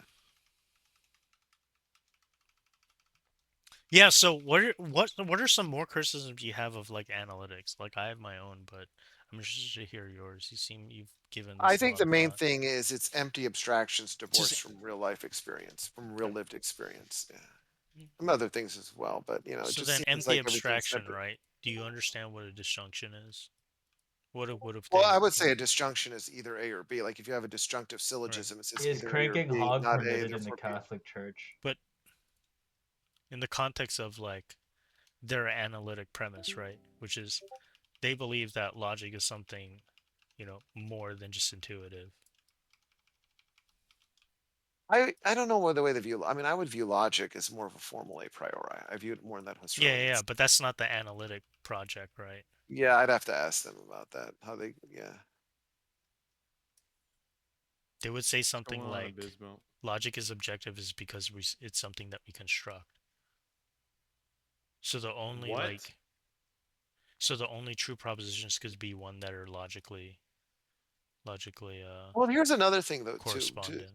yeah. So what are some more criticisms you have of like analytics? Like I have my own, but I'm interested to hear yours. You've given I this a think lot the of main thought. thing is it's empty abstractions Just divorced from real life experience, from real okay. lived experience. Yeah. Some other things as well, but it So just then seems empty like everything's abstraction, empty. right? Do you understand what a disjunction is? What if Well, they I would say a disjunction is either A or B. Like if you have a disjunctive right? syllogism, it's Is either A or cranking B, hog not A, permitted in the therefore B. Catholic Church? But in the context of like their analytic premise, right? Which is they believe that logic is something, more than just intuitive. I don't know what the way they view. I mean, I would view logic as more of a formal a priori. I view it more in that Yeah, yeah, Husserlian yeah, sense. but that's not the analytic project, right? Yeah, I'd have to ask them about that. How they, yeah. They would say What's something going on, like Abysmal? logic is objective is because it's something that we construct. So the only What? like so the only true propositions could be one that are logically Well, here's another thing though, too. correspondent.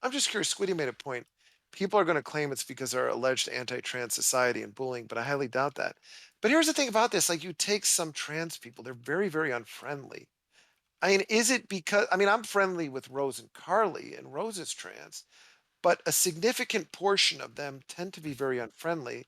I'm just curious. Squiddy made a point. People are going to claim it's because of our alleged anti-trans society and bullying, but I highly doubt that. But here's the thing about this: like, you take some trans people, they're very, very unfriendly. I mean, is it because I mean I'm friendly with Rose and Carly, and Rose is trans, but a significant portion of them tend to be very unfriendly.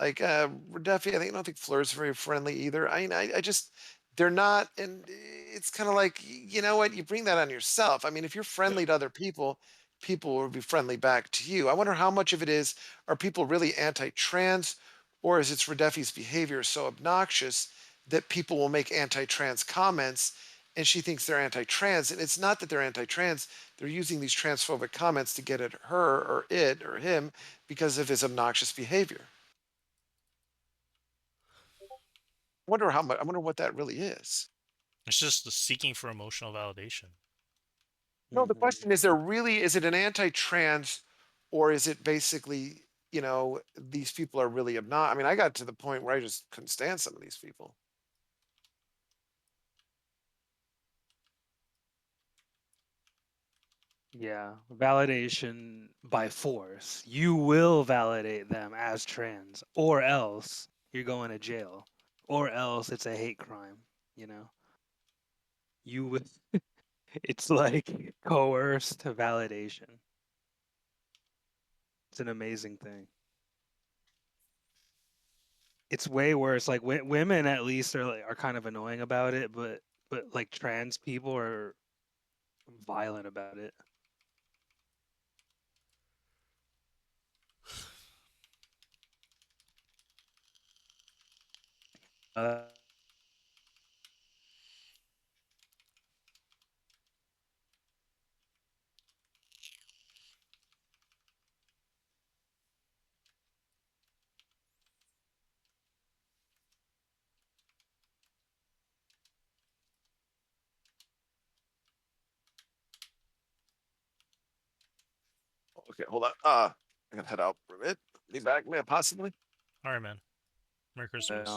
Like Duffy, I don't think Fleur's very friendly either. I just they're not, and it's kind of like you know what, you bring that on yourself. I mean, if you're friendly to other people, people will be friendly back to you. I wonder how much of it is are people really anti-trans, or is it's Redeffi's behavior so obnoxious that people will make anti-trans comments, and she thinks they're anti-trans, and it's not that they're anti-trans. They're using these transphobic comments to get at her or it or him because of his obnoxious behavior. I wonder what that really is. It's just the seeking for emotional validation. No, the question is there really is it an anti-trans or is it basically, these people are really obnoxious. I mean, I got to the point where I just couldn't stand some of these people. Yeah, validation by force. You will validate them as trans, or else you're going to jail, or else it's a hate crime. You know, you will. It's like coerced validation. It's an amazing thing. It's way worse. Like women, at least, are kind of annoying about it, but like trans people are violent about it. Uh, Okay, hold on. I gotta head out for a minute. Be back, man, possibly. All right, man. Merry Christmas.